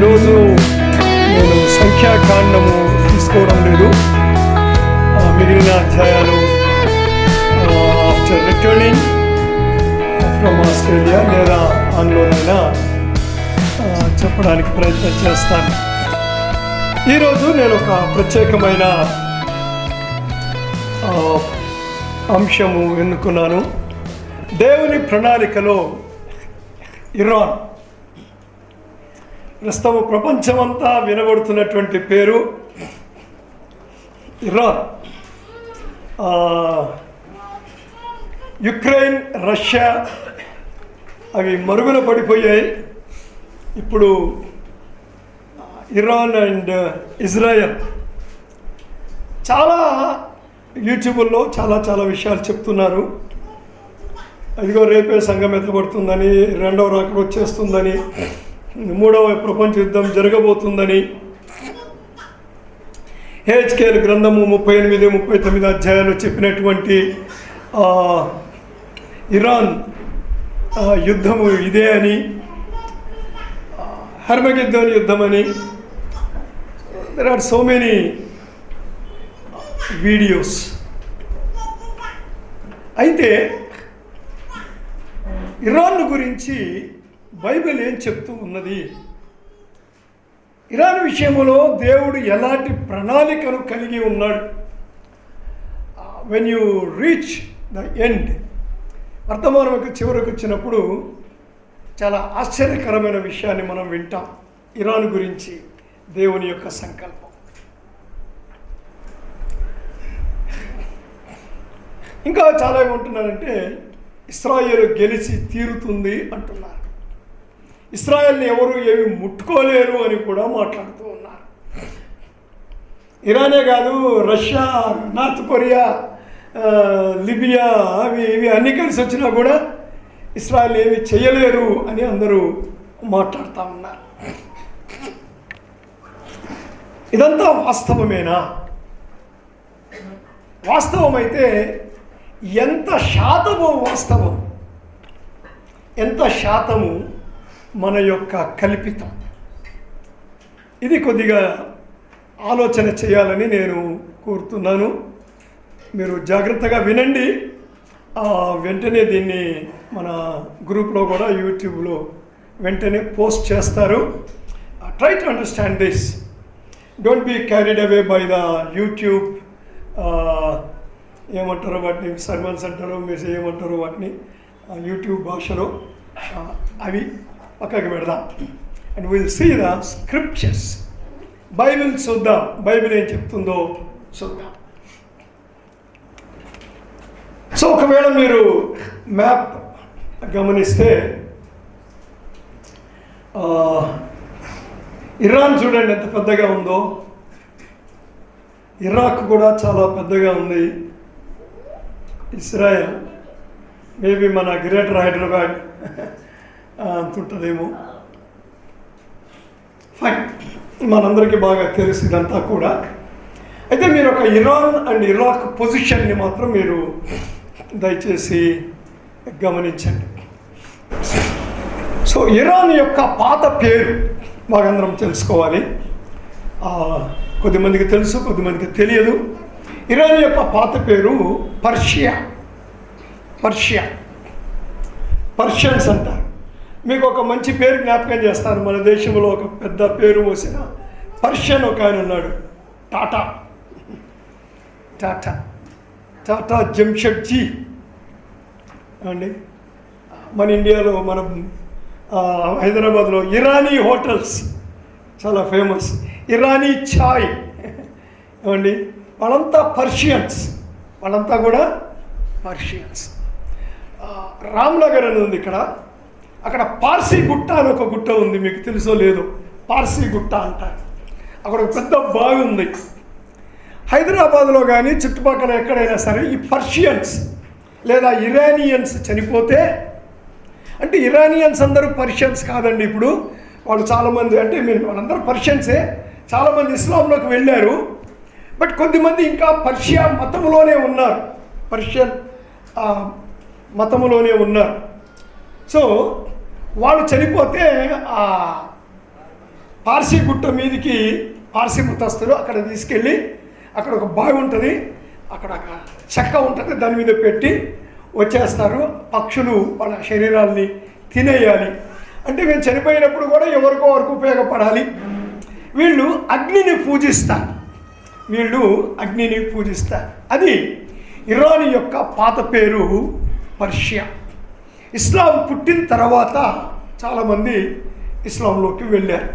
ఈరోజు నేను సంఖ్యాకాండము తీసుకోవడం లేదు. మిగిలిన అధ్యాయాలు ఆఫ్టర్ రిటర్నింగ్ ఫ్రమ్ ఆస్ట్రేలియా లేదా ఆన్లోనైనా చెప్పడానికి ప్రయత్నం చేస్తాను. ఈరోజు నేను ఒక ప్రత్యేకమైన అంశము ఎన్నుకున్నాను. దేవుని ప్రణాళికలో ఇరాన్. ప్రస్తుతం ప్రపంచమంతా వినబడుతున్నటువంటి పేరు ఇరాన్. యుక్రెయిన్, రష్యా అవి మరుగున పడిపోయాయి. ఇప్పుడు ఇరాన్ అండ్ ఇజ్రాయెల్ చాలా యూట్యూబ్లో చాలా విషయాలు చెప్తున్నారు. ఇదిగో రేపే సంఘం ఎత్తబడుతుందని, రెండవ రాకడ వచ్చేస్తుందని, మూడవ ప్రపంచ యుద్ధం జరగబోతుందని. హెచ్కేఎల్ గ్రంథము 38, 39 అధ్యాయాలు చెప్పినటువంటి ఇరాన్ యుద్ధము ఇదే అని, హర్మగిద్దోన్ యుద్ధం అని. There are so many videos. అయితే ఇరాన్ గురించి బైబిల్ ఏం చెప్తూ ఉన్నది? ఇరాన్ విషయంలో దేవుడు ఎలాంటి ప్రణాళికను కలిగి ఉన్నాడు? When you reach the end, వర్తమానం చివరకు వచ్చినప్పుడు చాలా ఆశ్చర్యకరమైన విషయాన్ని మనం వింటాం. ఇరాన్ గురించి దేవుని యొక్క సంకల్పం. ఇంకా చాలా ఏమంటున్నారంటే, ఇశ్రాయేలు గెలిచి తీరుతుంది అంటున్నారు. ఇశ్రాయేల్ని ఎవరు ఏమి ముట్టుకోలేరు అని కూడా మాట్లాడుతూ ఉన్నారు. ఇరానే కాదు, రష్యా, నార్త్ కొరియా, లిబియా ఇవి అన్నీ కలిసి వచ్చినా కూడా ఇశ్రాయేల్ ఏమి చేయలేరు అని అందరూ మాట్లాడుతూ ఉన్నారు. ఇదంతా వాస్తవమేనా? వాస్తవమైతే ఎంత శాతము వాస్తవం, ఎంత శాతము మన యొక్క కల్పితం? ఇది కొద్దిగా ఆలోచన చేయాలని నేను కోరుతున్నాను. మీరు జాగ్రత్తగా వినండి. వెంటనే దీన్ని మన గ్రూప్లో కూడా, యూట్యూబ్లో వెంటనే పోస్ట్ చేస్తారు. Try to understand this. Don't be carried away by the YouTube ఏమంటారో వాటిని, సర్మన్స్ అంటారో, మీరు ఏమంటారో వాటిని యూట్యూబ్ భాషలో, అవి పక్కకి పెడదాం. And will see the scriptures. Bible చూద్దాం, బైబిల్ ఏం చెప్తుందో చూద్దాం. సో ఒకవేళ మీరు మ్యాప్ గమనిస్తే, ఇరాన్ చూడండి ఎంత పెద్దగా ఉందో. ఇరాక్ కూడా చాలా పెద్దగా ఉంది. ఇజ్రాయెల్ మేబీ మన గ్రేటర్ హైదరాబాద్ అంతుంటుందేమో. ఫైన్, మనందరికీ బాగా తెలుసు ఇదంతా కూడా. అయితే మీరు ఒక ఇరాన్ అండ్ ఇరాక్ పొజిషన్ని మాత్రం మీరు దయచేసి గమనించండి. సో ఇరాన్ యొక్క పాత పేరు బాగందరం తెలుసుకోవాలి. కొద్దిమందికి తెలుసు, కొద్దిమందికి తెలియదు. ఇరాన్ యొక్క పాత పేరు పర్షియా. పర్షియన్స్ అంటారు. మీకు ఒక మంచి పేరు జ్ఞాపకం చేస్తాను. మన దేశంలో ఒక పెద్ద పేరు మోసిన పర్షియన్ ఒక ఆయన ఉన్నాడు, టాటా జంషెడ్జీ అండి. మన ఇండియాలో, మనం హైదరాబాద్లో ఇరానీ హోటల్స్ చాలా ఫేమస్. ఇరానీ ఛాయ్ ఏమండి, వాళ్ళంతా పర్షియన్స్. వాళ్ళంతా కూడా పర్షియన్స్. రామ్నగర్ అని ఉంది ఇక్కడ. అక్కడ పార్సీ గుట్ట అని ఒక గుట్ట ఉంది, మీకు తెలుసో లేదో. పార్సీ గుట్ట అంటారు. అక్కడ ఒక పెద్ద బావి ఉంది. హైదరాబాద్లో కానీ చుట్టుపక్కల ఎక్కడైనా సరే ఈ పర్షియన్స్ లేదా ఇరానియన్స్ చనిపోతే, అంటే ఇరానియన్స్ అందరూ పర్షియన్స్ కాదండి. ఇప్పుడు వాళ్ళు చాలామంది, అంటే వాళ్ళందరూ పర్షియన్సే. చాలామంది ఇస్లాంలోకి వెళ్ళారు. బట్ కొద్దిమంది ఇంకా పర్షియా మతంలోనే ఉన్నారు, పర్షియన్ మతంలోనే ఉన్నారు. సో వాళ్ళు చనిపోతే ఆ పార్సీ గుట్ట మీదకి పార్సీ మతస్థులు అక్కడ తీసుకెళ్ళి అక్కడ ఒక బావి ఉంటుంది, అక్కడ ఒక చెక్క ఉంటుంది, దాని మీద పెట్టి వచ్చేస్తారు. పక్షులు వాళ్ళ శరీరాల్ని తినేయాలి. అంటే మేము చనిపోయినప్పుడు కూడా ఎవరికో వరకు ఉపయోగపడాలి. వీళ్ళు అగ్నిని పూజిస్తారు. అది ఇరాన్ యొక్క పాత పేరు పర్షియా. ఇస్లాం పుట్టిన తర్వాత చాలామంది ఇస్లాంలోకి వెళ్ళారు.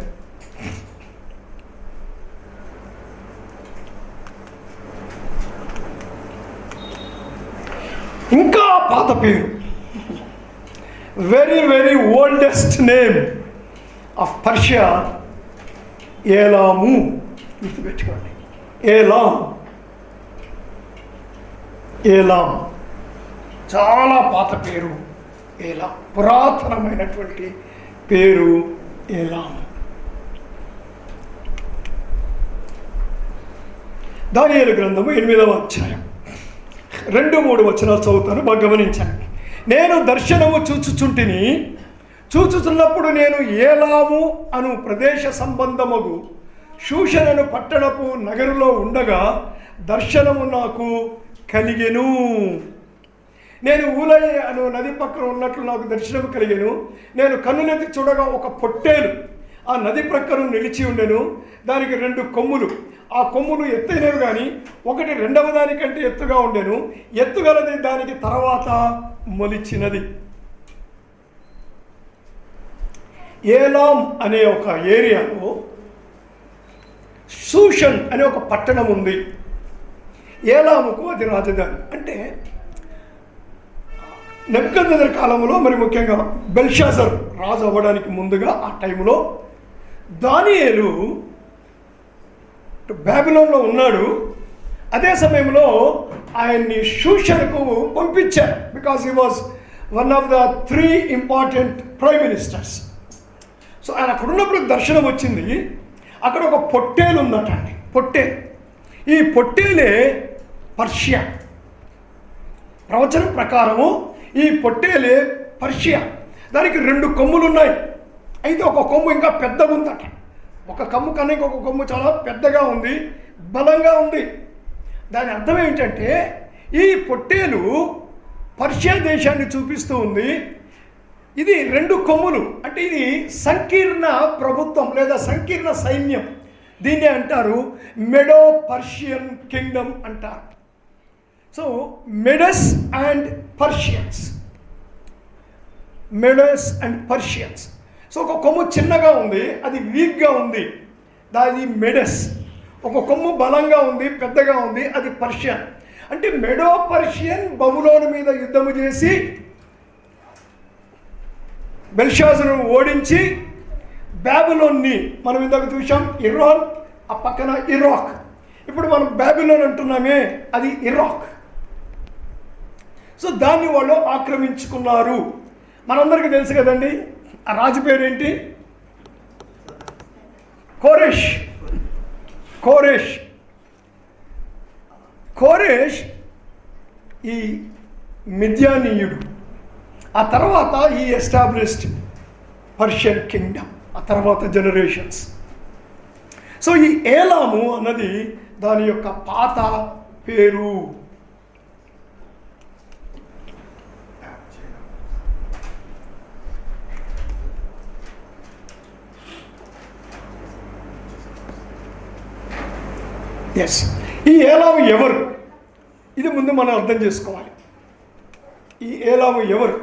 ఇంకా పాత పేరు, very very oldest name of Persia Elam. గుర్తుపెట్టుకోండి, ఏలాం చాలా పాత పేరు. ఏలాం పురాతనమైనటువంటి పేరు ఏలాం. దానియేలు గ్రంథము 8వ అధ్యాయం 2-3 వచనాలు చదువుతాను, బాగా గమనించండి. నేను దర్శనము చూచుచున్నప్పుడు నేను ఏలాము అను ప్రదేశ సంబంధముగు షూషనను పట్టణపు నగరులో ఉండగా దర్శనము నాకు కలిగెను. నేను ఊలై అను నది పక్కన ఉన్నట్లు నాకు దర్శనం కలిగెను. నేను కన్నులెత్తి చూడగా ఒక పొట్టేలు ఆ నది ప్రక్కన నిలిచి ఉండెను. దానికి 2 కొమ్ములు. ఆ కొమ్ములు ఎత్తైనవి కానీ ఒకటి రెండవ దానికంటే ఎత్తుగా ఉండెను. ఎత్తుగలది దానికి తర్వాత మొలిచినది. ఏలాం అనే ఒక ఏరియాలో షూషన్ అనే ఒక పట్టణం ఉంది. ఏలాముకు అది రాజధాని. అంటే నెబుకద్నెజర్ కాలంలో, మరి ముఖ్యంగా బెల్షాజర్ రాజు అవ్వడానికి ముందుగా ఆ టైంలో దానియేలు బాబిలోన్లో ఉన్నాడు. అదే సమయంలో ఆయన్ని షూషన్కు పంపించారు. Because he was one of the 3 important prime ministers. So ఆయన అక్కడ ఉన్నప్పుడు దర్శనం వచ్చింది. అక్కడ ఒక పొట్టేలు ఉందటండి. ఈ పొట్టేలే పర్షియా. ప్రవచనం ప్రకారము ఈ పొట్టేలే పర్షియా. దానికి 2 కొమ్ములు ఉన్నాయి. అయితే ఒక కొమ్ము ఇంకా పెద్దగా ఉందట. ఒక కొమ్ము కన్నా ఇంకొక కొమ్ము చాలా పెద్దగా ఉంది, బలంగా ఉంది. దాని అర్థం ఏంటంటే ఈ పొట్టేలు పర్షియా దేశాన్ని చూపిస్తూ ఉంది. ఇది 2 కొమ్ములు, అంటే ఇది సంకీర్ణ ప్రభుత్వం లేదా సంకీర్ణ సైన్యం. దీన్నే అంటారు మెడో పర్షియన్ కింగ్డమ్ అంటారు. So meadows and Persians. So ఒక కొమ్ము చిన్నగా ఉంది, అది వీక్గా ఉంది, దాని మెడస్. ఒక కొమ్ము బలంగా ఉంది, పెద్దగా ఉంది, అది పర్షియన్. అంటే మెడో పర్షియన్ బబులోను మీద యుద్ధము చేసి బెల్షాజరును ఓడించి బాబిలోన్ని, మనం ఇందాక చూసాం ఇరాన్, ఆ పక్కన ఇరాక్. ఇప్పుడు మనం బాబిలోన్ అంటున్నామే, అది ఇరాక్. సో దాన్ని వాళ్ళు ఆక్రమించుకున్నారు. మనందరికీ తెలుసు కదండి, ఆ రాజు పేరేంటి? కోరేష్ ఈ మిద్యానీయుడు. ఆ తర్వాత ఈ ఎస్టాబ్లిష్డ్ పర్షియన్ కింగ్డమ్, ఆ తర్వాత జనరేషన్స్. సో ఈ ఏలాము అన్నది దాని యొక్క పాత పేరు. ఎస్, ఈ ఏలాము ఎవరు? ఇది ముందు మనం అర్థం చేసుకోవాలి. ఈ ఏలాము ఎవరు?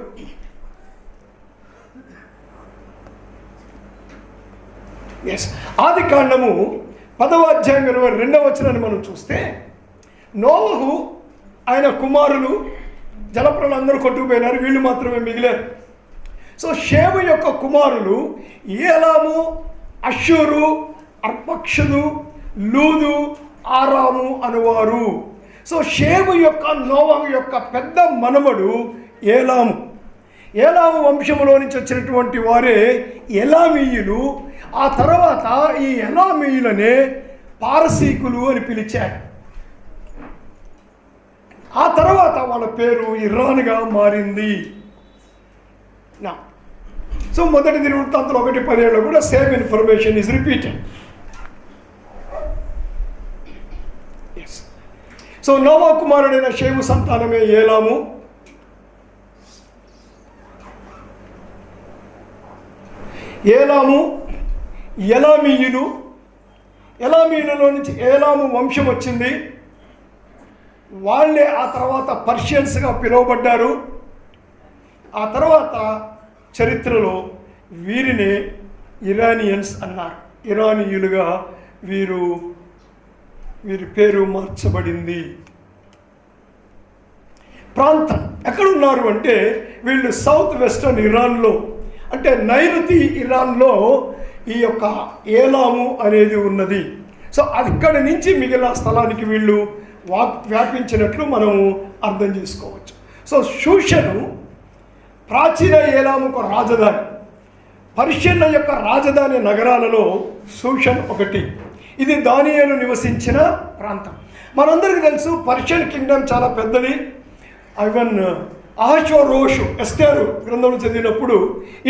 ఎస్, ఆది కాండము 10వ అధ్యాయం 22వ వచనాన్ని మనం చూస్తే, నోవహు ఆయన కుమారులు జలప్రలయం అందరూ కొట్టుకుపోయినారు, వీళ్ళు మాత్రమే మిగిలారు. సో షేము యొక్క కుమారులు ఏలాము, అష్షూరు, అర్పక్షదు, లూదు, ఆరాము అనువారు. సో షేము యొక్క నోవహు యొక్క పెద్ద మనమడు ఏలాము. ఏలాము వంశములో నుంచి వచ్చినటువంటి వారే ఎలామీయులు. ఆ తర్వాత ఈ ఎలామీయులనే పారసీకులు అని పిలిచారు. ఆ తర్వాత వాళ్ళ పేరు ఇరాన్గా మారింది. సో మొదటి దినవృత్తాంతంలో 1:17 కూడా same information is repeated. So Noah కుమారుడైన షేము సంతానమే ఏలాము. ఏలాము ఎలామీయులు, ఎలామీయులలో నుంచి ఏలాము వంశం వచ్చింది. వాళ్ళే ఆ తర్వాత పర్షియన్స్గా పిలువబడ్డారు. ఆ తర్వాత చరిత్రలో వీరినే ఇరానియన్స్ అన్నారు. ఇరానీయులుగా వీరి పేరు మార్చబడింది. ప్రాంతం ఎక్కడున్నారు అంటే వీళ్ళు సౌత్ వెస్టర్న్ ఇరాన్లో, అంటే నైరుతి ఇరాన్లో ఈ యొక్క ఏలాము అనేది ఉన్నది. సో అక్కడి నుంచి మిగిలిన స్థలానికి వీళ్ళు వ్యాపించినట్లు మనము అర్థం చేసుకోవచ్చు. సో షూషను ప్రాచీన ఏలాముకు రాజధాని. పర్షియన్ల యొక్క రాజధాని నగరాలలో షూషన్ ఒకటి. ఇది దానియేలు నివసించిన ప్రాంతం. మనందరికీ తెలుసు పర్షియన్ కింగ్డమ్ చాలా పెద్దది. ఈవెన్ అహష్వేరోషు ఎస్తేరు గ్రంథంలో చదివినప్పుడు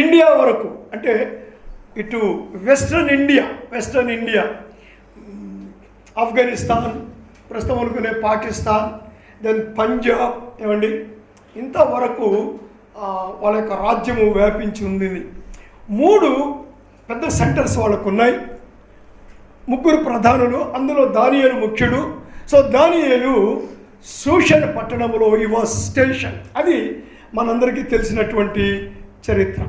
ఇండియా వరకు, అంటే ఇటు వెస్ట్రన్ ఇండియా, ఆఫ్ఘనిస్తాన్, ప్రస్తుతం అనుకునే పాకిస్తాన్, దెన్ పంజాబ్, ఏమండి ఇంతవరకు వాళ్ళ యొక్క రాజ్యము వ్యాపించి ఉంది. 3 పెద్ద సెంటర్స్ వాళ్ళకు ఉన్నాయి, 3 ప్రధానులు, అందులో దానియేలు ముఖ్యుడు. సో దానియేలు షూషన్ పట్టణంలో ఈ వాస్ స్టేషన్. అది మనందరికీ తెలిసినటువంటి చరిత్ర.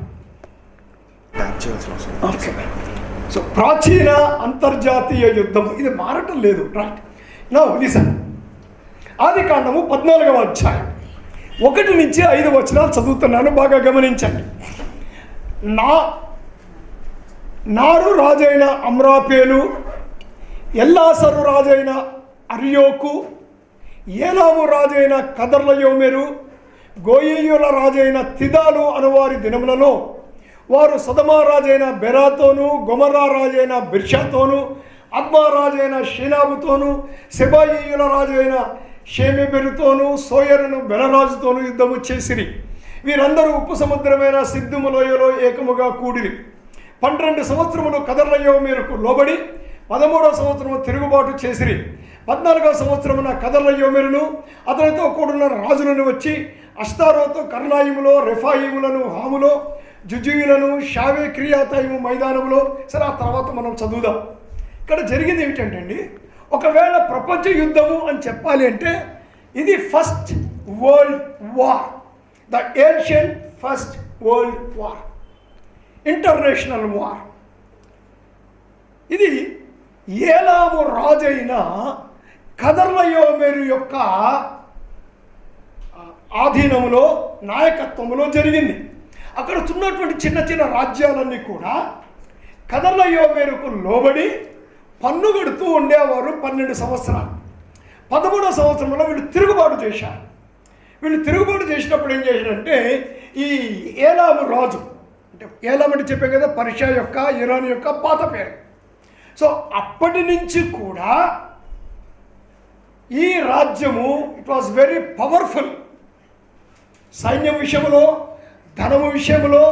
సో ప్రాచీన అంతర్జాతీయ యుద్ధం ఇది మారటం లేదు. Right now listen. ఆదికాండము 14వ అధ్యాయం 1 నుంచి 5 వచనాలు చదువుతున్నాను, బాగా గమనించండి. నారు రాజైన అమ్రాపేలు, ఎల్లాసరు రాజైన అర్యోకు, ఏలాము రాజైన కదర్లయోమెరు, గోయేయుల రాజైన తిదాలు అనువారి దినములలో వారు సొదొమ రాజైన బెరాతోను, గొమొర్రా రాజైన బిర్షాతోను, అద్మా రాజైన షీనాబుతోను, సెబాయియుల రాజైన షేమెబెరుతోను, సోయరును బెలరాజుతోను యుద్ధము చేసిరి. వీరందరూ ఉప్పు సముద్రమైన సిద్ధుము లోయలో ఏకముగా కూడిరి. 12 సంవత్సరములు కదర్లయోమెరుకు లోబడి 13వ సంవత్సరము తిరుగుబాటు చేసిరి. 14వ సంవత్సరమున కదర్లయోమెరును అతనితో కూడిన రాజులను వచ్చి అష్తారోతు, కర్నాయిములో, రెఫాయిములను, హాములో, జుజుయులను, షావే క్రియాతయిము మైదానములో. సరే, ఆ తర్వాత మనం చదువుదాం. ఇక్కడ జరిగింది ఏమిటంటే అండి, ఒకవేళ ప్రపంచ యుద్ధము అని చెప్పాలి అంటే ఇది first world war, the ancient first world war, international war. ఇది ఏలాము రాజైన కదర్లయోమెరు యొక్క ఆధీనంలో, నాయకత్వంలో జరిగింది. అక్కడ ఉన్నటువంటి చిన్న చిన్న రాజ్యాలన్నీ కూడా కదర్లయోమెరుకు లోబడి పన్ను కడుతూ ఉండేవారు 12 సంవత్సరాలు. 13వ సంవత్సరంలో వీళ్ళు తిరుగుబాటు చేశారు. వీళ్ళు తిరుగుబాటు చేసినప్పుడు ఏం చేశారంటే ఈ ఏలాము రాజు, అంటే ఏలాము అంటే చెప్పాం కదా పర్షియా యొక్క, ఇరాన్ యొక్క పాత పేరు. సో అప్పటి నుంచి కూడా ఈ రాజ్యము ఇట్ వాజ్ వెరీ పవర్ఫుల్. సైన్యం విషయంలో, ధనము విషయంలో,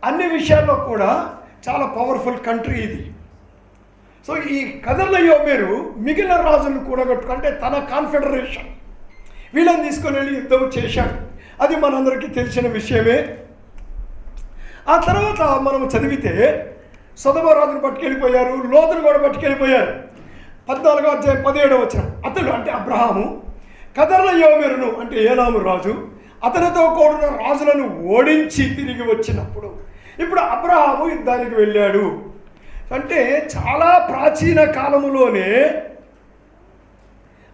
అన్ని విషయాల్లో కూడా చాలా పవర్ఫుల్ కంట్రీ ఇది. సో ఈ కదర్లయోమెరు మిగిలిన రాజులను కూడగట్టుకుంటే తన కాన్ఫెడరేషన్ వీళ్ళని తీసుకొని వెళ్ళి యుద్ధం చేశాడు. అది మనందరికీ తెలిసిన విషయమే. ఆ తర్వాత మనం చదివితే సొదొమ రాజును పట్టుకెళ్ళిపోయారు, లోతును కూడా పట్టుకెళ్ళిపోయారు. 14వ అధ్యాయం 17వ వచనం. అతడు అంటే అబ్రహాము కదర్లయోమెరును అంటే ఏలాము రాజు అతనితో కూడిన రాజులను ఓడించి తిరిగి వచ్చినప్పుడు ఇప్పుడు అబ్రహాము యుద్ధానికి వెళ్ళాడు. అంటే చాలా ప్రాచీన కాలములోనే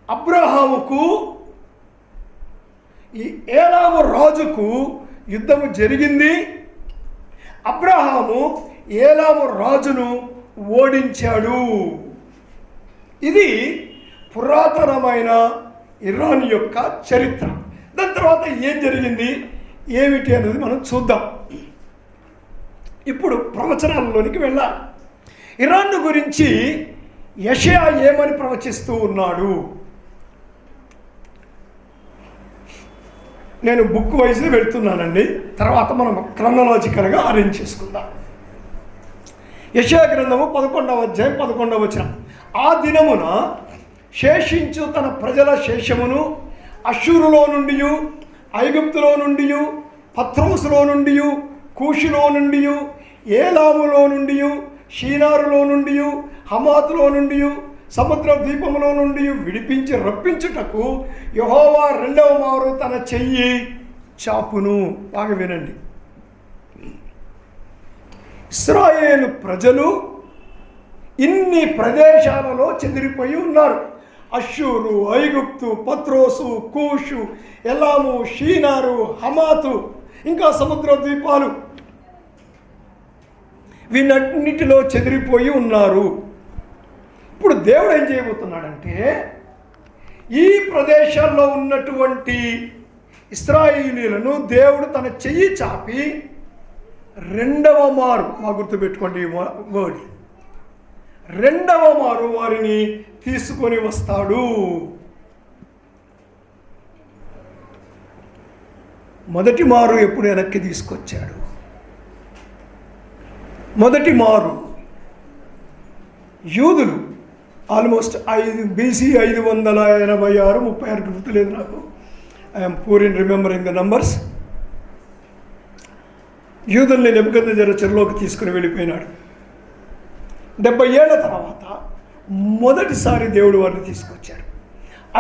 అబ్రహాముకు ఈ ఏలాము రాజుకు యుద్ధము జరిగింది. అబ్రహాము ఏలాము రాజును ఓడించాడు. ఇది పురాతనమైన ఇరాన్ యొక్క చరిత్ర. దాని తర్వాత ఏం జరిగింది ఏమిటి అనేది మనం చూద్దాం. ఇప్పుడు ప్రవచనాలలోనికి వెళ్ళాలి. ఇరాన్ గురించి యెషయా ఏమని ప్రవచిస్తూ ఉన్నాడు? నేను బుక్ వైజ్ వెళ్తున్నానండి, తర్వాత మనం క్రొనాలజికల్గా అరేంజ్ చేసుకుందాం. యెషయా గ్రంథము 11వ అధ్యాయం 11వ వచనం. ఆ దినమున శేషించు తన ప్రజల శేషమును అష్షూరులో నుండి, ఐగుప్తులో నుండి, పత్రోసులో నుండి, కూషులో నుండి, ఏలాములో నుండి, షీనారులో నుండి, హమాతులో నుండి, సముద్ర ద్వీపములో నుండి విడిపించి రప్పించుటకు యెహోవా రెండవ మారు తన చెయ్యి చాపును. బాగా వినండి. ఇశ్రాయేలు ప్రజలు ఇన్ని ప్రదేశాలలో చెదిరిపోయి ఉన్నారు. అష్షూరు, ఐగుప్తు, పత్రోసు, కూషు, ఎలాము, షీనారు, హమాతు, ఇంకా సముద్ర ద్వీపాలు, వీటన్నిటిలో చెదిరిపోయి ఉన్నారు. ఇప్పుడు దేవుడు ఏం చేయబోతున్నాడంటే, ఈ ప్రదేశాల్లో ఉన్నటువంటి ఇశ్రాయేలీయులను దేవుడు తన చెయ్యి చాపి రెండవ మారు, మా గుర్తుపెట్టుకోండి ఈ వర్డ్, రెండవ మారు వారిని తీసుకొని వస్తాడు. మొదటి మారు ఎప్పుడు వెనక్కి తీసుకొచ్చాడు? మొదటి మారు యూదులు ఆల్మోస్ట్ BC 586, 36 గుర్తులేదు నాకు. I'm poor in remembering the numbers. యూదుల్ని నెబుకద్నెజరు చెరలోకి తీసుకుని వెళ్ళిపోయినాడు. 70 ఏళ్ల తర్వాత మొదటిసారి దేవుడు వారిని తీసుకొచ్చాడు.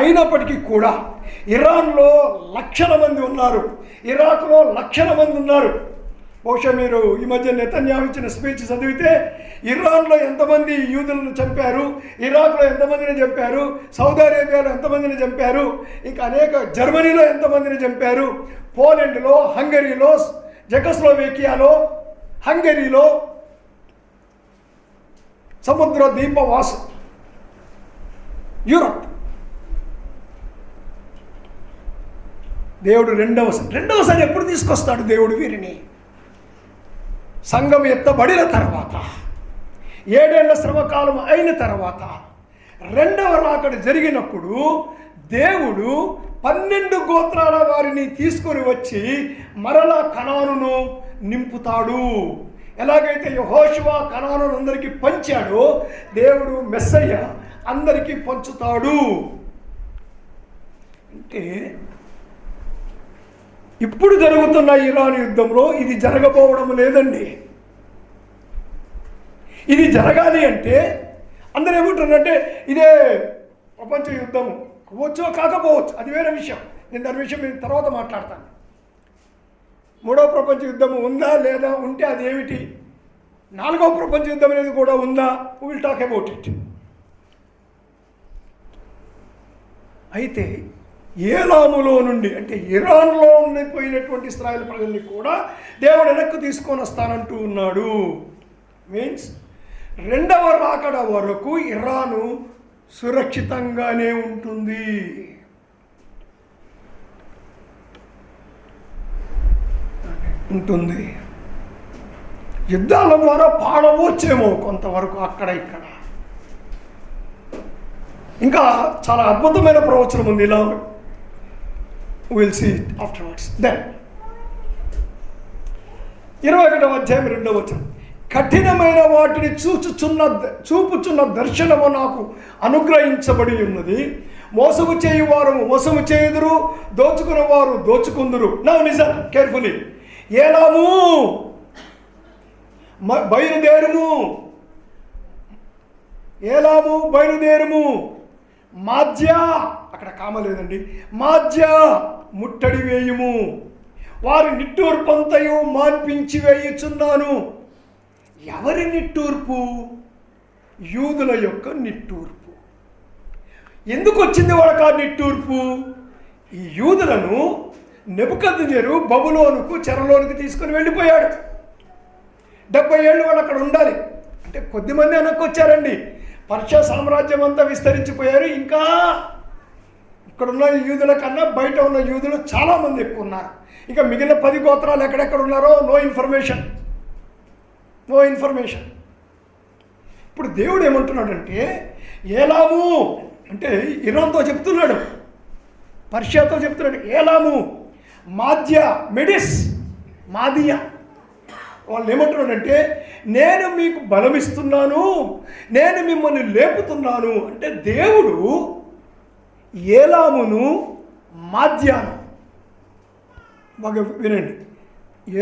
అయినప్పటికీ కూడా ఇరాన్లో లక్షల మంది ఉన్నారు, ఇరాక్లో లక్షల మంది ఉన్నారు. బహుశా మీరు ఈ మధ్య నెతన్యాహు ఇచ్చిన స్పీచ్ చదివితే ఇరాన్లో ఎంతమంది యూదులను చంపారు, ఇరాక్లో ఎంతమందిని చంపారు, సౌదీ అరేబియాలో ఎంతమందిని చంపారు, ఇంకా అనేక జర్మనీలో ఎంతమందిని చంపారు, పోలాండ్లో, హంగరీలో, జెకోస్లోవేకియాలో, హంగరీలో, సముద్ర ద్వీపవాసు, యూరప్. దేవుడు రెండవసారి ఎప్పుడు తీసుకొస్తాడు దేవుడు వీరిని? సంఘం ఎత్తబడిన తర్వాత, 7 ఏళ్ల శ్రమకాలం అయిన తర్వాత, రెండవ రాకడ జరిగినప్పుడు దేవుడు 12 గోత్రాల వారిని తీసుకొని వచ్చి మరలా కనానును నింపుతాడు. ఎలాగైతే యెహోషువ కనానును అందరికీ పంచాడో, దేవుడు మెస్సయ్య అందరికీ పంచుతాడు. అంటే ఇప్పుడు జరుగుతున్న ఇరాన్ యుద్ధంలో ఇది జరగబోవడం లేదండి. ఇది జరగాలి అంటే అందరూ ఏమంటారంటే ఇదే ప్రపంచ యుద్ధము అవ్వచ్చో కాకపోవచ్చు, అది వేరే విషయం. నేను దాని విషయం నేను తర్వాత మాట్లాడతాను. 3వ ప్రపంచ యుద్ధము ఉందా లేదా, ఉంటే అది ఏమిటి, 4వ ప్రపంచ యుద్ధం అనేది కూడా ఉందా, విల్ టాక్ అబౌట్ ఇట్. అయితే ఏలాములో నుండి, అంటే ఇరాన్లో ఉండిపోయినటువంటి ఇశ్రాయేలు ప్రజల్ని కూడా దేవుడు వెనక్కు తీసుకొని వస్తానంటూ ఉన్నాడు. మీన్స్ రెండవ రాకడ వరకు ఇరాను సురక్షితంగానే ఉంటుంది. యుద్ధాల ద్వారా పాడవచ్చేమో కొంతవరకు అక్కడ ఇక్కడ. ఇంకా చాలా అద్భుతమైన ప్రవచనం ఉంది, ఇలా will see it afterwards. Then 21వ అధ్యాయం 2వ వచనం. కఠినమైన వాటిని చూపుచున్న దర్శనము నాకు అనుగ్రహించబడి ఉన్నది. మోసము చేయువారు మోసము చేయుదురు, దోచుకున్న వారు దోచుకుందురు. నా నిజం కేర్ఫుల్లీ. ఏలాము బయలుదేరుము, ఏలాము బయలుదేరుము, మాధ్య, అక్కడ కామ లేదండి, మాధ్య ముట్టడి వేయుము, వారి నిట్టూర్పంతయు మాన్పించి వేయుచున్నాను. ఎవరి నిట్టూర్పు? యూదుల యొక్క నిట్టూర్పు. ఎందుకు వచ్చింది వాళ్ళకి ఆ నిట్టూర్పు? ఈ యూదులను నెబుకద్నెజరు బబులోనుకు, చెరలోనికి తీసుకుని వెళ్ళిపోయాడు. 70 ఏళ్ళు వాళ్ళు అక్కడ ఉండాలి. అంటే కొద్దిమంది వెనక్కి వచ్చారండి. పర్షియా సామ్రాజ్యం అంతా విస్తరించిపోయారు. ఇంకా ఇక్కడున్న యూదుల కన్నా బయట ఉన్న యూదులు చాలామంది ఎక్కువ ఉన్నారు. ఇంకా మిగిలిన 10 గోత్రాలు ఎక్కడెక్కడ ఉన్నారో నో ఇన్ఫర్మేషన్. ఇప్పుడు దేవుడు ఏమంటున్నాడంటే, ఏలాము అంటే ఇరాన్తో చెప్తున్నాడు, పర్షియాతో చెప్తున్నాడు, ఏలాము మాద్య, మెడిస్, మాదియా. వాళ్ళు ఏమంటున్నాడంటే నేను మీకు బలమిస్తున్నాను, నేను మిమ్మల్ని లేపుతున్నాను. అంటే దేవుడు ఏలామును మాద్యాను బాగా వినండి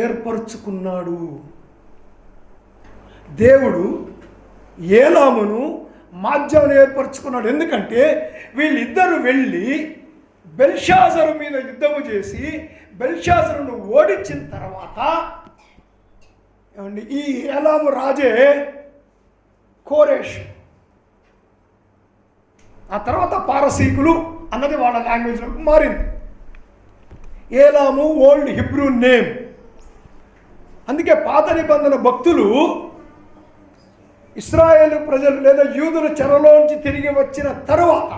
ఏర్పరచుకున్నాడు. దేవుడు ఏలామును మాద్యాను ఏర్పరచుకున్నాడు. ఎందుకంటే వీళ్ళిద్దరూ వెళ్ళి బెల్షాజరు మీద యుద్ధము చేసి బెల్షాజరును ఓడించిన తర్వాత ఏమండి ఈ ఏలాము రాజే కోరేష్, ఆ తర్వాత పారసీకులు అన్నది వాళ్ళ లాంగ్వేజ్లోకి మారింది. ఏలాము ఓల్డ్ హిబ్రూ నేమ్. అందుకే పాత నిబంధన భక్తులు ఇశ్రాయేలు ప్రజలు లేదా యూదుల చెరలోంచి తిరిగి వచ్చిన తరువాత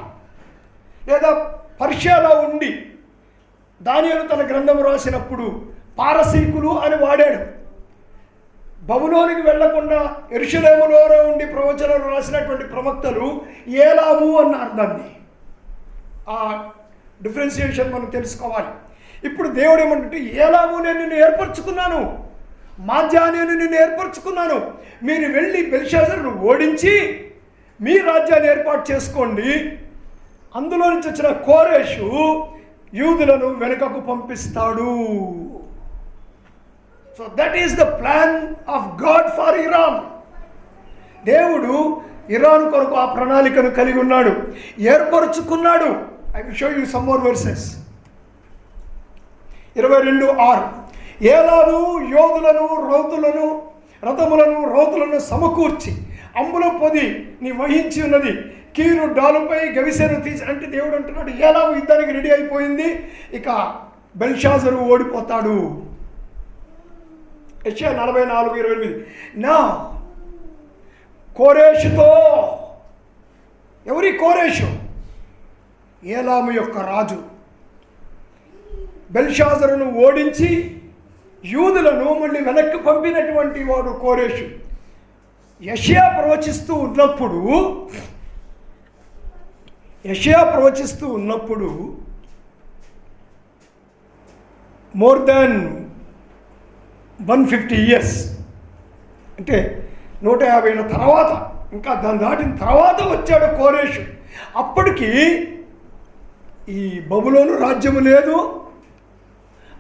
లేదా పర్షియాలో ఉండి దానియేలు తన గ్రంథం రాసినప్పుడు పారసీకులు అని వాడాడు. బబులోనికి వెళ్లకుండా యెరూషలేములో ఉండి ప్రవచనాలు రాసినటువంటి ప్రవక్తలు ఏలాము అన్నారు. దాన్ని ఆ డిఫరెన్సియేషన్ మనం తెలుసుకోవాలి. ఇప్పుడు దేవుడు ఏమంటే ఏలాము నేను నిన్ను ఏర్పరచుకున్నాను, మాద్యా నేను నిన్ను ఏర్పరచుకున్నాను, మీరు వెళ్ళి బెల్షాజరును ఓడించి మీ రాజ్యాన్ని ఏర్పాటు చేసుకోండి. అందులో నుంచి వచ్చిన కోరేషు యూదులను వెనుకకు పంపిస్తాడు. So that is the plan of God for Iran. దేవుడు ఇరాన్ కొరకు ఆ ప్రణాళికను కలిగి ఉన్నాడు, ఏర్పరచుకున్నాడు. I will show you some more versus. 22:6 ఏలాము యోధులను రథములను సమకూర్చి అంబుల పొది నీ వహించి ఉన్నది, కీరు డాలుపై గవిసెను తీసి. అంటే దేవుడు అంటున్నాడు ఏలాము యుద్ధానికి రెడీ అయిపోయింది, ఇక బెల్షాజరు ఓడిపోతాడు. యెషయా 44:28 నా కోరేషుతో. ఎవరి కోరేషు? ఏలాము యొక్క రాజు బెల్షాజరును ఓడించి యూదులను మళ్ళీ వెనక్కి పంపినటువంటి వాడు కోరేషు. యెషయా ప్రవచిస్తూ ఉన్నప్పుడు మోర్ దాన్ 150 years, అంటే 150 ఏళ్ళ తర్వాత, ఇంకా దాన్ని దాటిన తర్వాత వచ్చాడు కోరేషు. అప్పటికి ఈ బబులోను రాజ్యము లేదు.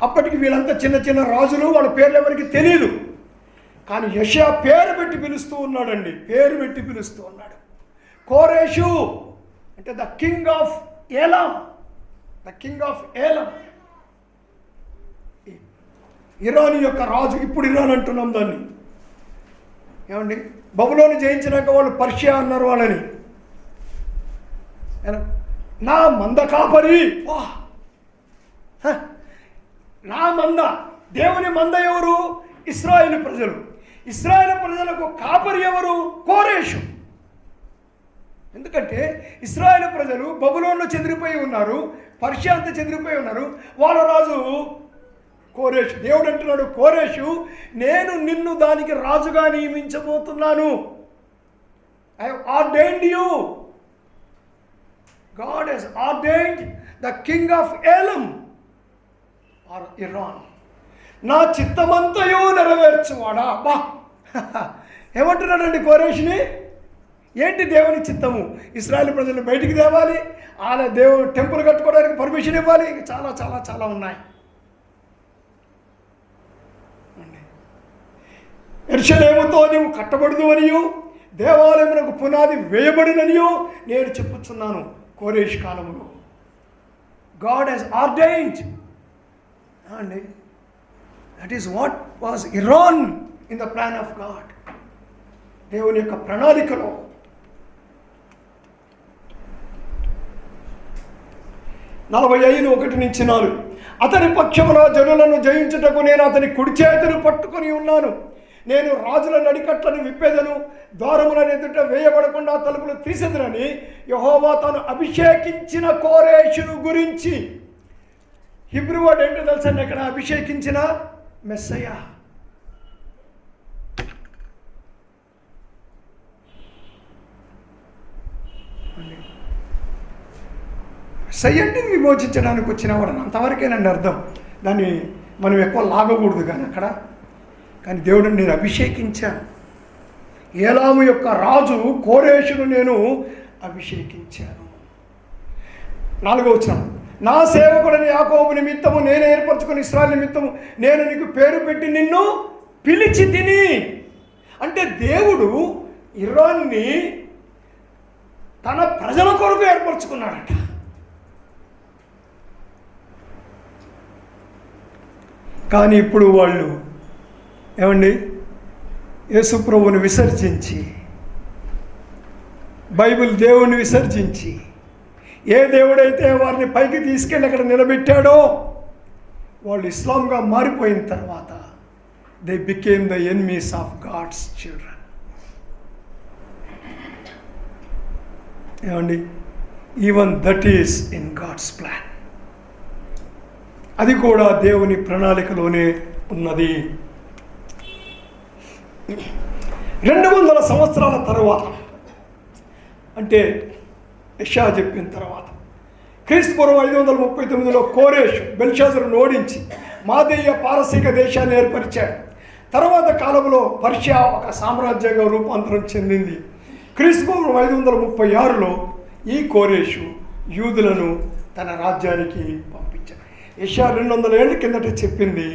అప్పటికి వీళ్ళంతా చిన్న చిన్న రాజులు, వాళ్ళ పేర్లు ఎవరికి తెలియదు. కానీ యెషయా పేరు పెట్టి పిలుస్తూ ఉన్నాడండి, పేరు పెట్టి పిలుస్తూ ఉన్నాడు. కోరేషు అంటే the king of Elam, Iran యొక్క రాజు. ఇప్పుడు ఇరాన్ అంటున్నాం దాన్ని. ఏమండి బబులోను జయించినాక వాళ్ళు పర్షియా అన్నారు వాళ్ళని. నా మంద కాపరి, నా మంద. దేవుని మంద ఎవరు? ఇశ్రాయేలు ప్రజలు. ఇశ్రాయేలు ప్రజలకు కాపరి ఎవరు? కోరేషు. ఎందుకంటే ఇశ్రాయేలు ప్రజలు బబులోన్లో చెదిరిపోయి ఉన్నారు, పర్షియా అంతా చెదిరిపోయి ఉన్నారు. వాళ్ళ రాజు కోరేషు. దేవుడు అంటున్నాడు కోరేషు నేను నిన్ను దానికి రాజుగా నియమించబోతున్నాను. I have ordained you. God has ordained the king of Elam or Iran. నా చిత్తమంతయు నెరవేర్చువాడా. బా ఏమంటున్నాడండి కోరేషుని? ఏంటి దేవుని చిత్తము? ఇశ్రాయేలు ప్రజలను బయటికి తేవాలి, వాళ్ళ దేవుడు టెంపుల్ కట్టుకోవడానికి పర్మిషన్ ఇవ్వాలి, చాలా చాలా చాలా ఉన్నాయి. యెరూషలేముతో నీవు కట్టబడదు అనియు దేవాలయమునకు పునాది వేయబడిననియు నేను చెప్పుచున్నాను. కోరేష్ కాలములో గాడ్ హెస్ ఆర్డైన్డ్, అండి that is what was Iran in the plan of God. దేవుని యొక్క ప్రణాళికలో 45:1-4 అతని పక్షమున జనులను జయించుటకు నేను అతని కుడి చేతులు పట్టుకొని ఉన్నాను. నేను రాజుల నడికట్లను విప్పేదను, ద్వారములను ఎదుట వేయబడకుండా తలుపులు తీసేదనని యెహోవా తాను అభిషేకించిన కోరేషును గురించి. హిబ్రూ వర్డ్ ఏంటో తెలుసండి? ఇక్కడ అభిషేకించిన మెస్సయ్య. మెస్సయ్య అంటే విమోచించడానికి వచ్చిన వాడు, అంతవరకేనండి అర్థం. దాన్ని మనం ఎక్కువ లాగకూడదు కానీ అక్కడ. కానీ దేవుడిని నేను అభిషేకించాను. ఏలాము యొక్క రాజు కోరేషును నేను అభిషేకించాను. 4వ వచనం, నా సేవకుడిని యాకోబు నిమిత్తము నేను ఏర్పరచుకుని ఇశ్రాయేలు నిమిత్తము నేను నీకు పేరు పెట్టి నిన్ను పిలిచి తిని. అంటే దేవుడు ఇరాన్ని తన ప్రజల కొరకు ఏర్పరచుకున్నాడట. కానీ ఇప్పుడు వాళ్ళు ఏమండి యేసు ప్రభువుని విసర్జించి, బైబిల్ దేవుని విసర్జించి, ఏ దేవుడైతే వారిని పైకి తీసుకెళ్ళి అక్కడ నిలబెట్టాడో వాళ్ళు ఇస్లాంగా మారిపోయిన తర్వాత they became the enemies of God's children. ఏమండి, even that is in God's plan. అది కూడా దేవుని ప్రణాళికలోనే ఉన్నది. 200 సంవత్సరాల తర్వాత, అంటే యెషయా చెప్పిన తర్వాత, క్రీస్తుపూర్వం 539లో కోరేషు బెల్షాజరును ఓడించి మాదీయ పారసీక దేశాన్ని ఏర్పరిచాడు. తర్వాత కాలంలో పర్షియా ఒక సామ్రాజ్యంగా రూపాంతరం చెందింది. క్రీస్తుపూర్వం 536లో ఈ కోరేషు యూదులను తన రాజ్యానికి పంపించాడు. యెషయా 200 ఏళ్ల కిందట చెప్పింది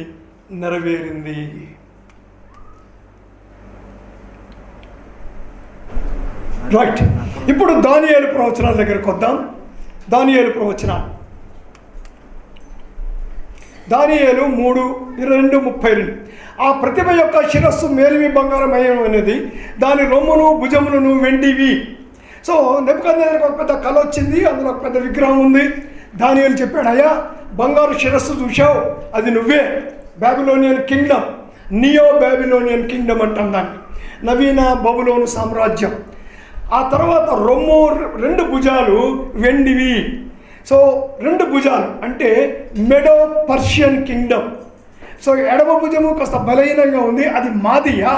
నెరవేరింది. రైట్, ఇప్పుడు దానియేలు ప్రవచనాల దగ్గరకు వద్దాం. దానియేలు ప్రవచనాలు, దానియేలు 3:22-32. ఆ ప్రతిమ యొక్క శిరస్సు మేలిమి బంగారమయమైనది, దాని రొమ్మును భుజములను వెండివి. సో నెబుకద్నెజరుకు ఒక పెద్ద కళ వచ్చింది, అందులో ఒక పెద్ద విగ్రహం ఉంది. దానియేలు చెప్పాడు, అయ్యా బంగారు శిరస్సు చూశావు, అది నువ్వే. Babylonian Kingdom, neo Babylonian Kingdom అంటాం దాన్ని, నవీన బబులోను సామ్రాజ్యం. ఆ తర్వాత రొమ్ము 2 భుజాలు వెండివి. సో 2 భుజాలు అంటే మెడో పర్షియన్ కింగ్డమ్. సో ఎడమ భుజము కాస్త బలహీనంగా ఉంది, అది మాదియా.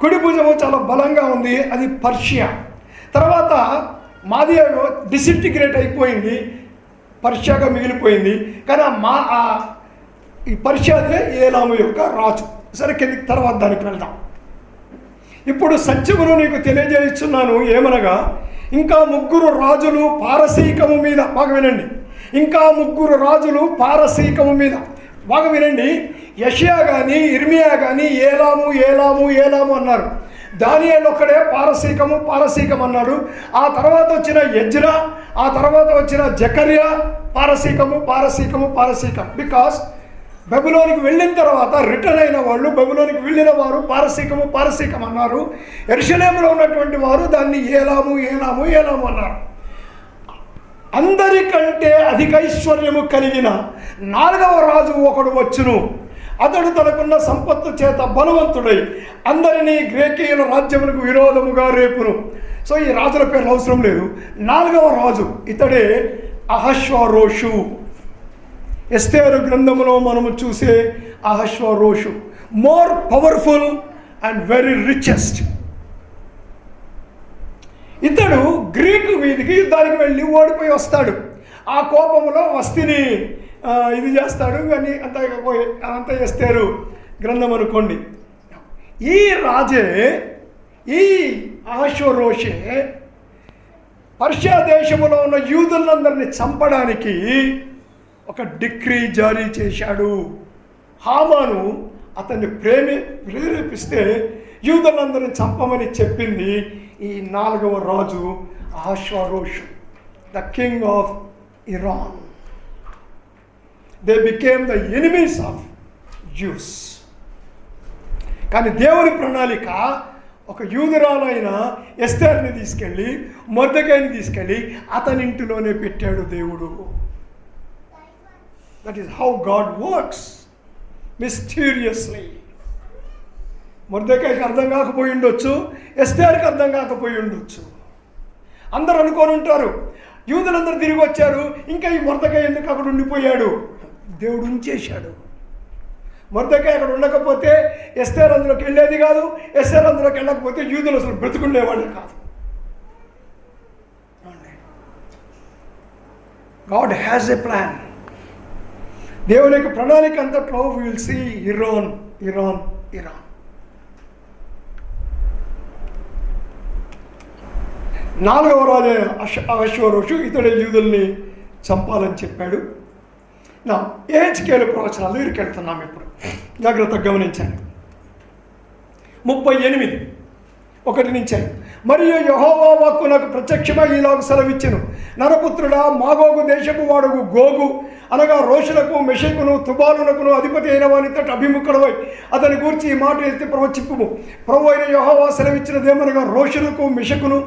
కుడి భుజము చాలా బలంగా ఉంది, అది పర్షియా. తర్వాత మాదియా డిసింటిగ్రేట్ అయిపోయింది, పర్షియాగా మిగిలిపోయింది. కానీ ఈ పర్షియాదే ఏలాము యొక్క రాజు. సరే కిందికి తర్వాత దానికి వెళ్దాం. ఇప్పుడు సత్యమును నీకు తెలియజేస్తున్నాను ఏమనగా, ఇంకా 3 రాజులు పారసీకము మీద, బాగా వినండి, ఇంకా 3 రాజులు పారసీకము మీద, బాగా వినండి. యెషయా కానీ ఇర్మియా కానీ ఏలాము ఏలాము ఏలాము అన్నారు. దానియేలు ఒక్కడే పారసీకం అన్నాడు. ఆ తర్వాత వచ్చిన ఎజ్రా, ఆ తర్వాత వచ్చిన జకర్యా పారసీకం. బికాస్ బబులోనికి వెళ్ళిన తర్వాత రిటర్న్ అయిన వాళ్ళు, బబులోనికి వెళ్ళిన వారు పారసీకం అన్నారు. యెరూషలేములో ఉన్నటువంటి వారు దాన్ని ఏలాము అన్నారు. అందరికంటే అధికైశ్వర్యము కలిగిన 4వ రాజు ఒకడు వచ్చును. అతడు తనకున్న సంపత్తు చేత బలవంతుడై అందరినీ గ్రేకీయుల రాజ్యములకు విరోధముగా రేపును. సో ఈ రాజుల పేర్లు అవసరం లేదు. 4వ రాజు ఇతడే అహష్వరోషు. ఎస్తేరు గ్రంథములో మనము చూసే అహష్వరోషు more powerful and very richest. ఇతడు గ్రీకు మీదికి యుద్ధానికి వెళ్ళి ఓడిపోయి వస్తాడు. ఆ కోపంలో వస్తిని ఇది చేస్తాడు. కానీ అంతా ఎస్తేరు గ్రంథం అనుకోండి. ఈ రాజే, ఈ అహష్వరోషే పర్షియా దేశంలో ఉన్న యూదులందరినీ చంపడానికి ఒక డిక్రీ జారీ చేశాడు. హామాను అతన్ని ప్రేరేపిస్తే యూదులందరిని చంపమని చెప్పింది ఈ 4వ రాజు అహష్వరోషు, the king of Iran. They became the enemies of Jews. కానీ దేవుని ప్రణాళిక ఒక యూదురాలైన ఎస్తేర్ని తీసుకెళ్ళి, మొర్దెకైని తీసుకెళ్ళి అతని ఇంటిలోనే పెట్టాడు దేవుడు. That is how God works, mysteriously. మొర్దెకైకి అర్థం కాకపోయి ఉండొచ్చు, ఎస్తేర్కి అర్థం కాకపోయి ఉండొచ్చు. అందరూ అనుకొని ఉంటారు, యూదులందరూ తిరిగి వచ్చారు, ఇంకా ఈ మొర్దెకై ఎందుకు అక్కడ ఉండిపోయాడు? దేవుడు ఉంచేశాడు. మొర్దెకై అక్కడ ఉండకపోతే ఎస్తేర్ అందులోకి వెళ్ళేది కాదు, ఎస్తేర్ అందులోకి వెళ్ళకపోతే యూదులు అసలు బ్రతుకుండేవాళ్ళు కాదు. God has a plan. దేవుని యొక్క ప్రణాళిక అంతట్లో will see Iran Iran Iran. నాలుగవ రాజు అశ్వరోషు ఇతడు యూదుల్ని చంపాలని చెప్పాడు. నా ఏహెచ్కేలు ప్రవచనాలు దగ్గరికి వెళ్తున్నాం ఇప్పుడు, జాగ్రత్తగా గమనించండి. 38:1-5. మరియు యెహోవా వాక్కు నాకు ప్రత్యక్షమై ఇలాగ సెలవిచ్చెను, నరపుత్రుడా, మాగోగు దేశపు వాడుగు గోగు అనగా రోషులకు మెషకును తుబాలునకును అధిపతి అయిన వానితో అభిముఖుడవై అతని గూర్చి ఈ మాట ఎత్తి ప్రవచింపుము. ప్రభు అయిన యెహోవా సెలవిచ్చినదేమనగా, రోషులకు మెషకును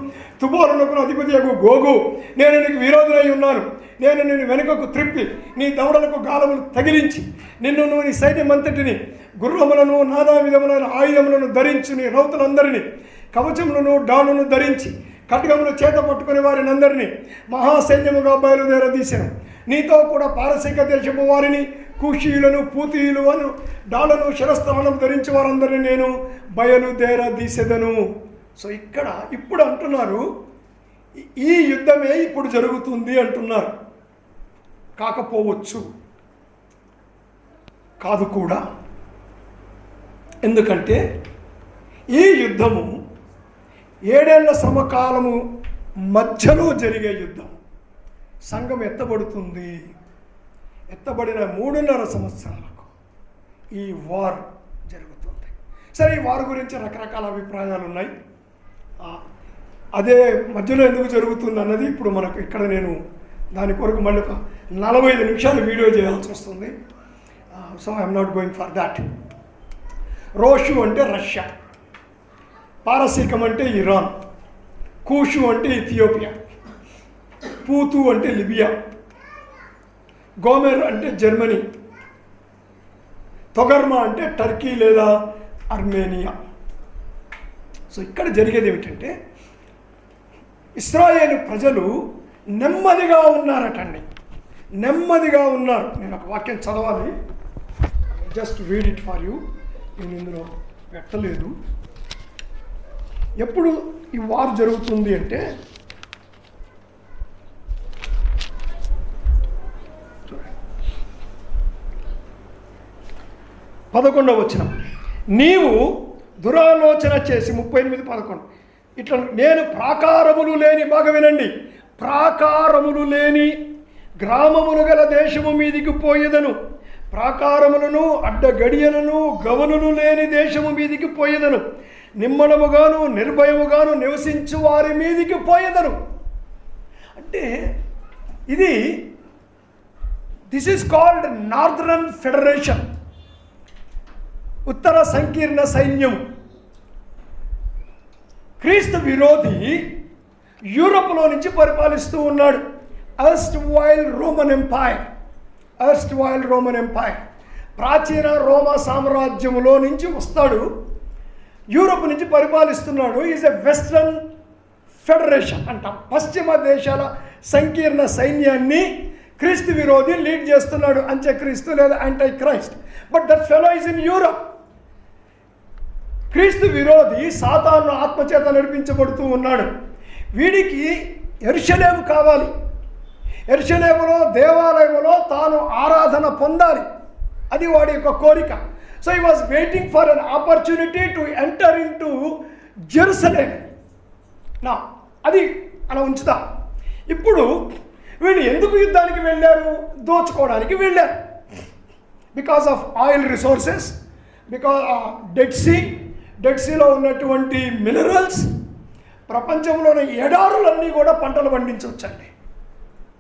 తుబాలునకును అధిపతి అగు గోగు, నేను నీకు విరోధులై ఉన్నాను. నేను నిన్ను వెనుకకు త్రిప్పి నీ దవడలకు గాలములు తగిలించి నిన్ను నీ సైన్యమంతటిని గుర్రములను నానా విధములైన ఆయుధములను ధరించి నీ రౌతులందరినీ కవచములను డాలును ధరించి ఖడ్గములు చేత పట్టుకుని వారిని అందరినీ మహాసైన్యముగా బయలుదేరదీశాను. నీతో కూడా పారసీక దేశపు వారిని, కూషీయులను, పూతీయులు అను డాలను శిరస్త్రాలను ధరించి వారందరినీ నేను బయలుదేరదీసెదను. సో ఇక్కడ ఇప్పుడు అంటున్నారు, ఈ యుద్ధమే ఇప్పుడు జరుగుతుంది అంటున్నారు. కాకపోవచ్చు, కాదు కూడా. ఎందుకంటే ఈ యుద్ధము 7 ఏళ్ల సమకాలము మధ్యలో జరిగే యుద్ధం. సంఘం ఎత్తబడుతుంది. ఎత్తబడిన 3.5 సంవత్సరాలకు ఈ వార్ జరుగుతుంది. సరే, ఈ వార్ గురించి రకరకాల అభిప్రాయాలు ఉన్నాయి. అదే మధ్యలో ఎందుకు జరుగుతుంది అన్నది ఇప్పుడు మనకు ఇక్కడ నేను దాని కొరకు మళ్ళీ ఒక 45 నిమిషాలు వీడియో చేయాల్సి వస్తుంది. So I'm not going for that. రోషు అంటే రష్యా, పారసీకం అంటే ఇరాన్, కూషు అంటే ఇథియోపియా, పూతు అంటే లిబియా, గోమెర్ అంటే జర్మనీ, తొగర్మా అంటే టర్కీ లేదా అర్మేనియా. సో ఇక్కడ జరిగేది ఏమిటంటే, ఇశ్రాయేలు ప్రజలు నెమ్మదిగా ఉన్నారటండి, నెమ్మదిగా ఉన్నారు. నేను ఒక వాక్యం చదవాలి, just read it for you. నేను ఇందులో పెట్టలేదు. ఎప్పుడు ఈ వార్ జరుగుతుంది అంటే, 11వ వచనం, నీవు దురాలోచన చేసి 38:11 ఇట్లా, నేను ప్రాకారములు లేని, బాగా వినండి, ప్రాకారములు లేని గ్రామములు గల దేశము మీదికి పోయేదను, ప్రాకారములను అడ్డగడియలను గవనులు లేని దేశము మీదికి పోయేదను, నిమ్మడముగాను నిర్భయముగాను నివసించు వారి మీదికి పోయేదను. అంటే దిస్ ఈజ్ కాల్డ్ నార్దరన్ ఫెడరేషన్, ఉత్తర సంకీర్ణ సైన్యం. క్రీస్తు విరోధి యూరప్లో నుంచి పరిపాలిస్తూ ఉన్నాడు. అర్స్ట్ వైల్ రోమన్ ఎంపైర్, ప్రాచీన రోమా సామ్రాజ్యములో నుంచి వస్తాడు, యూరప్ నుంచి పరిపాలిస్తున్నాడు. ఈజ్ ఎ వెస్ట్రన్ ఫెడరేషన్ అంటాం. పశ్చిమ దేశాల సంకీర్ణ సైన్యాన్ని క్రీస్తు విరోధి లీడ్ చేస్తున్నాడు, అంత్యక్రీస్తు లేదా anti Christ. But that fellow is in Europe. క్రీస్తు విరోధి సాతాను ఆత్మచేత నడిపించబడుతూ ఉన్నాడు. వీడికి యెరూషలేము కావాలి, యెరూషలేములో దేవాలయంలో తాను ఆరాధన పొందాలి, అది వాడి యొక్క కోరిక. So he was waiting for an opportunity to enter in to Jerusalem. నా అది అలా ఉంచుతా. ఇప్పుడు వీళ్ళు ఎందుకు యుద్ధానికి వెళ్ళారు? దోచుకోవడానికి వెళ్ళారు. Because of oil resources, because dead సీలో ఉన్నటువంటి మినరల్స్, ప్రపంచంలోని ఎడారులన్నీ కూడా పంటలు పండించవచ్చండి,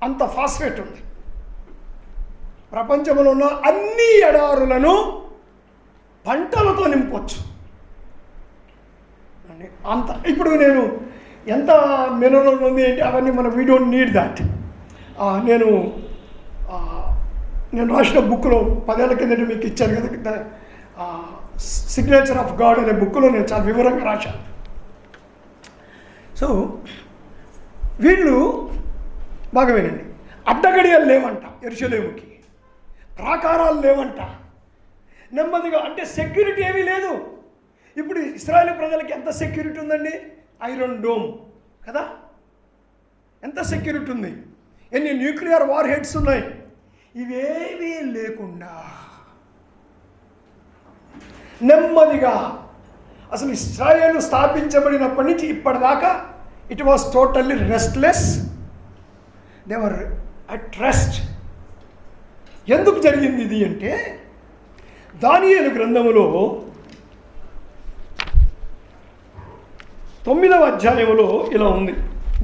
అంత ఫాస్ఫేట్ ఉంది. ప్రపంచంలో ఉన్న అన్ని ఎడారులను పంటలతో నింపవచ్చు అంత. ఇప్పుడు నేను ఎంత మినరల్ ఉంది ఏంటి అవన్నీ వీ డోంట్ నీడ్ దాట్. నేను రాసిన బుక్లో 10 ఏళ్ల కిందట మీకు ఇచ్చాను కదా, సిగ్నేచర్ ఆఫ్ గాడ్ అనే బుక్లో నేను చాలా వివరంగా రాశాను. సో వీళ్ళు బాగా వినండి, అడ్డగడియలు లేవంట యెరూషలేముకి, ప్రాకారాలు లేవంట, నెమ్మదిగా, అంటే సెక్యూరిటీ ఏమీ లేదు. ఇప్పుడు ఇశ్రాయేలు ప్రజలకి ఎంత సెక్యూరిటీ ఉందండి? ఐరన్ డోమ్ కదా, ఎంత సెక్యూరిటీ ఉంది, ఎన్ని న్యూక్లియర్ వార్ హెడ్స్ ఉన్నాయి, ఇవేమీ లేకుండా నెమ్మదిగా అసలు ఇశ్రాయేలు స్థాపించబడినప్పటి నుంచి ఇప్పటిదాకా it was totally restless. They were at rest. ఎందుకు జరిగింది ఇది అంటే, దానియేలు గ్రంథములో 9వ అధ్యాయంలో ఇలా ఉంది.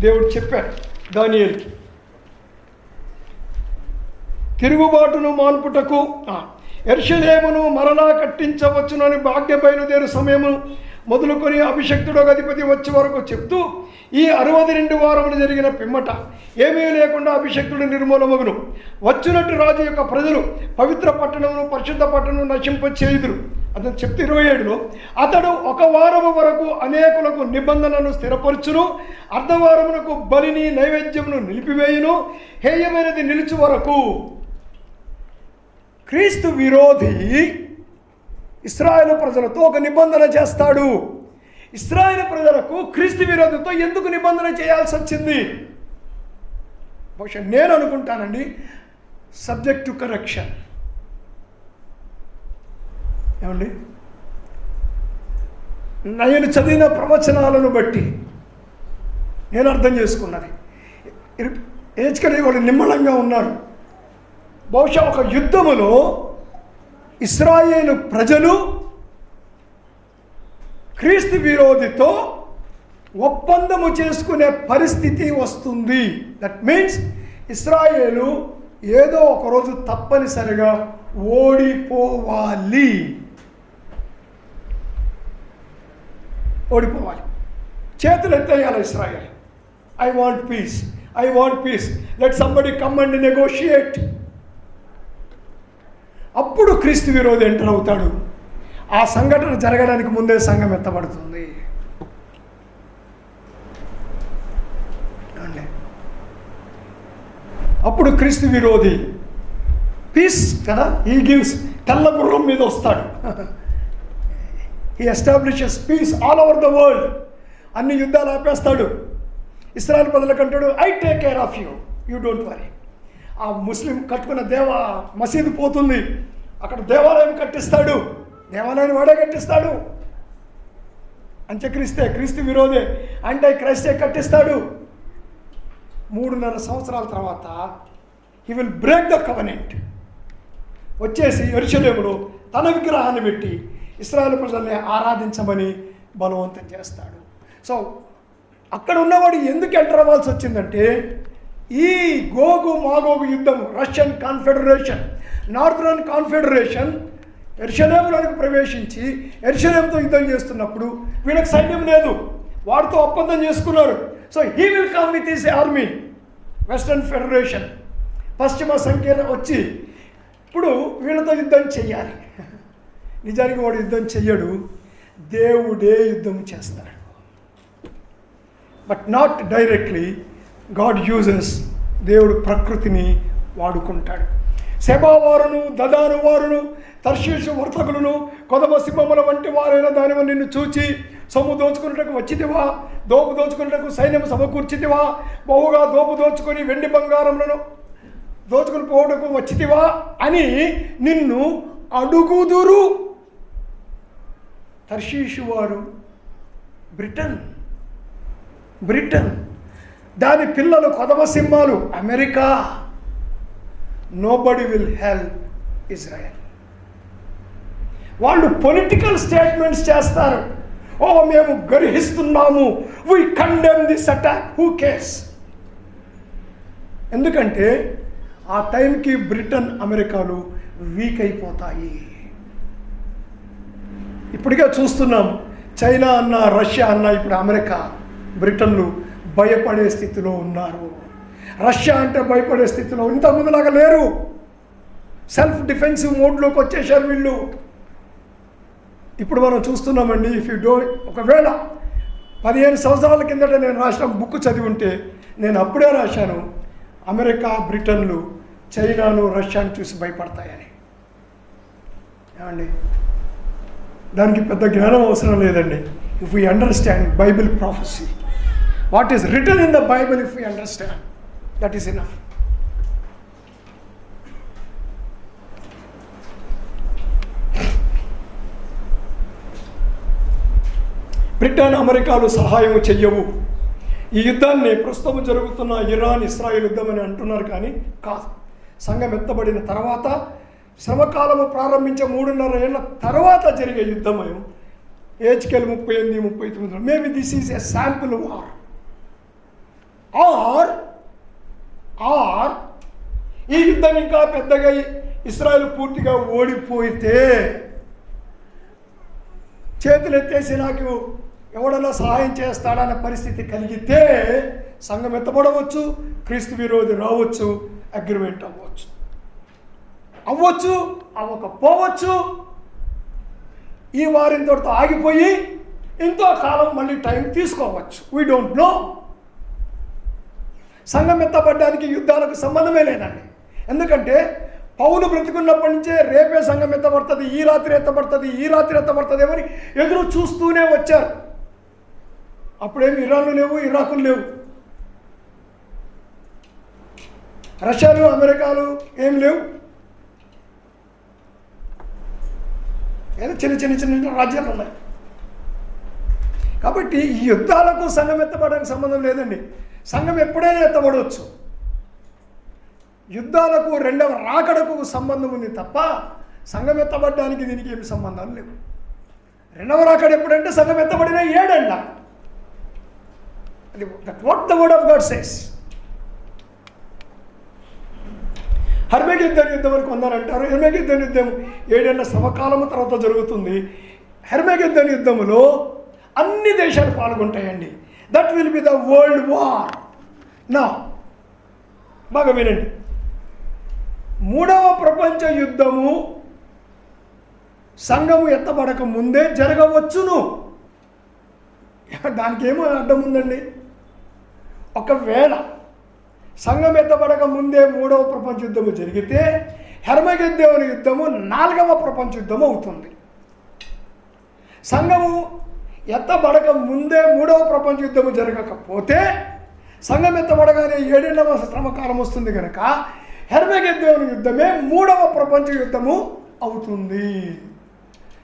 దేవుడు చెప్పాడు దానియేలుకి, తిరుగుబాటును మాన్పుటకు యెరూషలేమును మరలా కట్టించవచ్చునని భాగ్య బయలుదేరు సమయము మొదలుకొని అభిషక్తుడు అధిపతి వచ్చే వరకు చెప్తూ, ఈ 62 వారములు జరిగిన పిమ్మట ఏమీ లేకుండా అభిషక్తుడు నిర్మూలమగును. వచ్చినట్టు రాజు యొక్క ప్రజలు పవిత్ర పట్టణమును పరిశుద్ధ పట్టణము నశింపచేయుదురు. అతను చెప్తే 27లో, అతడు 1 వారము వరకు అనేకులకు నిబంధనను స్థిరపరచును, అర్ధవారమునకు బలిని నైవేద్యమును నిలిపివేయును, హేయమైనది నిలుచు వరకు. క్రీస్తు విరోధి ఇశ్రాయేలు ప్రజలతో ఒక నిబంధన చేస్తాడు. ఇశ్రాయేలు ప్రజలకు క్రీస్తు విరోధితో ఎందుకు నిబంధన చేయాల్సి వచ్చింది? బహుశా నేను అనుకుంటానండి, సబ్జెక్ట్ టు కరెక్షన్. ఏమండి, నేను చదివిన ప్రవచనాలను బట్టి నేను అర్థం చేసుకున్నది, ఏజ్కని వాళ్ళు నిమ్మలంగా ఉన్నారు. బహుశా ఒక యుద్ధములో ఇశ్రాయేలు ప్రజలు క్రీస్తు విరోధితో ఒప్పందము చేసుకునే పరిస్థితి వస్తుంది. దట్ మీన్స్ ఇశ్రాయేలు ఏదో ఒకరోజు తప్పనిసరిగా ఓడిపోవాలి. చేతులు ఎత్తేయాలి Israel. I want peace, I want peace, let somebody come and negotiate. అప్పుడు క్రీస్తు విరోధి ఎంటర్ అవుతాడు. ఆ సంఘటన జరగడానికి ముందే సంఘం ఎత్తబడుతుంది. అప్పుడు క్రీస్తు విరోధి పీస్ కదా, హీ గివ్స్, తెల్ల గుర్రం మీద వస్తాడు. He establishes peace all over the world. అన్ని యుద్ధాలు ఆపేస్తాడు. ఇశ్రాయేల్ ప్రజలకు అంటాడు, I take care of you, you don't worry. ఆ ముస్లిం కట్టుకున్న మసీదు పోతుంది, అక్కడ దేవాలయం కట్టిస్తాడు. దేవాలయాన్ని వాడే కట్టిస్తాడు. అంత్యక్రీస్తే, క్రీస్తు విరోధే, అంటే క్రైస్తే కట్టిస్తాడు. 3.5 సంవత్సరాల తర్వాత he will break the covenant. వచ్చేసి యెరూషలేములో తన విగ్రహాన్ని పెట్టి ఇశ్రాయేలు ప్రజల్ని ఆరాధించమని బలవంతం చేస్తాడు. సో అక్కడ ఉన్నవాడు ఎందుకు ఎంటర్ అవ్వాల్సి వచ్చిందంటే, ఈ గోగు మాగోగు యుద్ధం, రష్యన్ కాన్ఫెడరేషన్, నార్దర్న్ కాన్ఫెడరేషన్ యెరూషలేములోనికి ప్రవేశించి యెరూషలేముతో యుద్ధం చేస్తున్నప్పుడు వీళ్ళకి సైన్యం లేదు, వాడితో ఒప్పందం చేసుకున్నారు. So he will come with his army. Western federation, పశ్చిమ సంఖ్యలో వచ్చి ఇప్పుడు వీళ్ళతో యుద్ధం చెయ్యాలి. నిజానికి వాడు యుద్ధం చెయ్యడు, దేవుడే యుద్ధం చేస్తాడు. But not directly. God uses, దేవుడు ప్రకృతిని వాడుకుంటాడు. సెబావారును, దదాను వారును, తర్షీషు వర్తకులను, కొదమ సింహముల వంటి వారైన దానిని నిన్ను చూచి, సొమ్ము దోచుకున్నటకు వచ్చితివా, దోపు దోచుకున్నటకు సైన్యం సమకూర్చితివా, బహుగా దోపు దోచుకొని వెండి బంగారములను దోచుకుని పోవటకు వచ్చితివా అని నిన్ను అడుగుదురు. తర్షీషు వారు బ్రిటన్, దాని పిల్లలు కొదమ సింహాలు America. Nobody will help Israel. వాళ్ళు పొలిటికల్ స్టేట్మెంట్స్ చేస్తారు. ఓ మేము గర్హిస్తున్నాము, we condemn this attack, who cares. ఎందుకంటే ఆ టైంకి బ్రిటన్, అమెరికాలు వీక్ అయిపోతాయి. ఇప్పటికే చూస్తున్నాం, చైనా అన్న, రష్యా అన్న, ఇప్పుడు అమెరికా, బ్రిటన్లు భయపడే స్థితిలో ఉన్నారు. రష్యా అంటే భయపడే స్థితిలో ఇంత ముందులాగా లేరు. సెల్ఫ్ డిఫెన్సివ్ మోడ్లోకి వచ్చేసారు వీళ్ళు. ఇప్పుడు మనం చూస్తున్నామండి. ఇఫ్ యూ ఒకవేళ 15 సంవత్సరాల కిందట నేను రాసిన బుక్ చదివి ఉంటే నేను అప్పుడే రాశాను, అమెరికా, బ్రిటన్లు చైనాను, రష్యాను చూసి భయపడతాయని. ఏమండి, దానికి పెద్ద జ్ఞానం అవసరం లేదండి. If we understand Bible prophecy, what is written in the Bible, if we understand, that is enough. Britain, అమెరికాలు సహాయం చెయ్యవు. ఈ యుద్ధాన్ని ప్రస్తుతం జరుగుతున్న ఇరాన్ ఇస్రాయేల్ యుద్ధం అని అంటున్నారు, కానీ కాదు. సంఘం ఎత్తబడిన తర్వాత, శ్రమకాలము ప్రారంభించే 3.5 ఏళ్ల తర్వాత జరిగే యుద్ధమయం హెచ్కేల్ 38-39. Maybe this is a sample war. Or ఈ యుద్ధం ఇంకా పెద్దగా ఇస్రాయేల్ పూర్తిగా ఓడిపోతే, చేతులు ఎత్తేసి నాకు ఎవడన్నా సహాయం చేస్తాడన్న పరిస్థితి కలిగితే సంఘం ఎత్తబడవచ్చు, క్రీస్తు విరోధి రావచ్చు, అగ్రిమెంట్ అవ్వచ్చు, అవ్వకపోవచ్చు. ఈ వారింతటితో ఆగిపోయి ఎంతో కాలం మళ్ళీ టైం తీసుకోవచ్చు. We don't know. సంఘం ఎత్తబడ్డానికి యుద్ధాలకు సంబంధమే లేదండి. ఎందుకంటే పౌలు బ్రతికున్నప్పటి నుంచే రేపే సంఘం ఎత్తబడుతుంది, ఈ రాత్రి ఎత్తబడుతుంది ఏమని ఎదురు చూస్తూనే వచ్చారు. అప్పుడేమి ఇరాన్లు లేవు, ఇరాకులు లేవు, రష్యాలు, అమెరికాలు ఏం లేవు. ఏదో చిన్న రాజ్యాలు ఉన్నాయి. కాబట్టి ఈ యుద్ధాలకు సంఘం ఎత్తబడడానికి సంబంధం లేదండి. సంఘం ఎప్పుడైనా ఎత్తబడవచ్చు. యుద్ధాలకు, రెండవ రాకడకు సంబంధం ఉంది తప్ప సంఘం ఎత్తబడడానికి దీనికి ఏమి సంబంధాలు లేవు. రెండవ రాకడ ఎప్పుడంటే సంఘం ఎత్తబడిన 7 ఏళ్ళ. అది what the word of God says. హర్మగెద్దోను యుద్ధం వరకు ఉందని హర్మగెద్దోను యుద్ధం 7 ఏళ్ల సమకాలము తర్వాత జరుగుతుంది. హర్మగెద్దోను యుద్ధములో అన్ని దేశాలు పాల్గొంటాయండి. That will be the world war. నా బాగా వినండి, 3వ ప్రపంచ యుద్ధము సంఘము ఎత్తబడక ముందే జరగవచ్చును. దానికి ఏమో అడ్డం ఉందండి. ఒకవేళ సంఘం ఎత్తబడక ముందే 3వ ప్రపంచ యుద్ధము జరిగితే హర్మగెద్దోను యుద్ధము 4వ ప్రపంచ యుద్ధం అవుతుంది. సంఘము ఎత్తబడక ముందే 3వ ప్రపంచ యుద్ధము జరగకపోతే సంఘం ఎత్తబడగానే 7 ఏళ్ల శ్రమకాలం వస్తుంది కనుక హర్మగెద్దోను యుద్ధమే 3వ ప్రపంచ యుద్ధము అవుతుంది.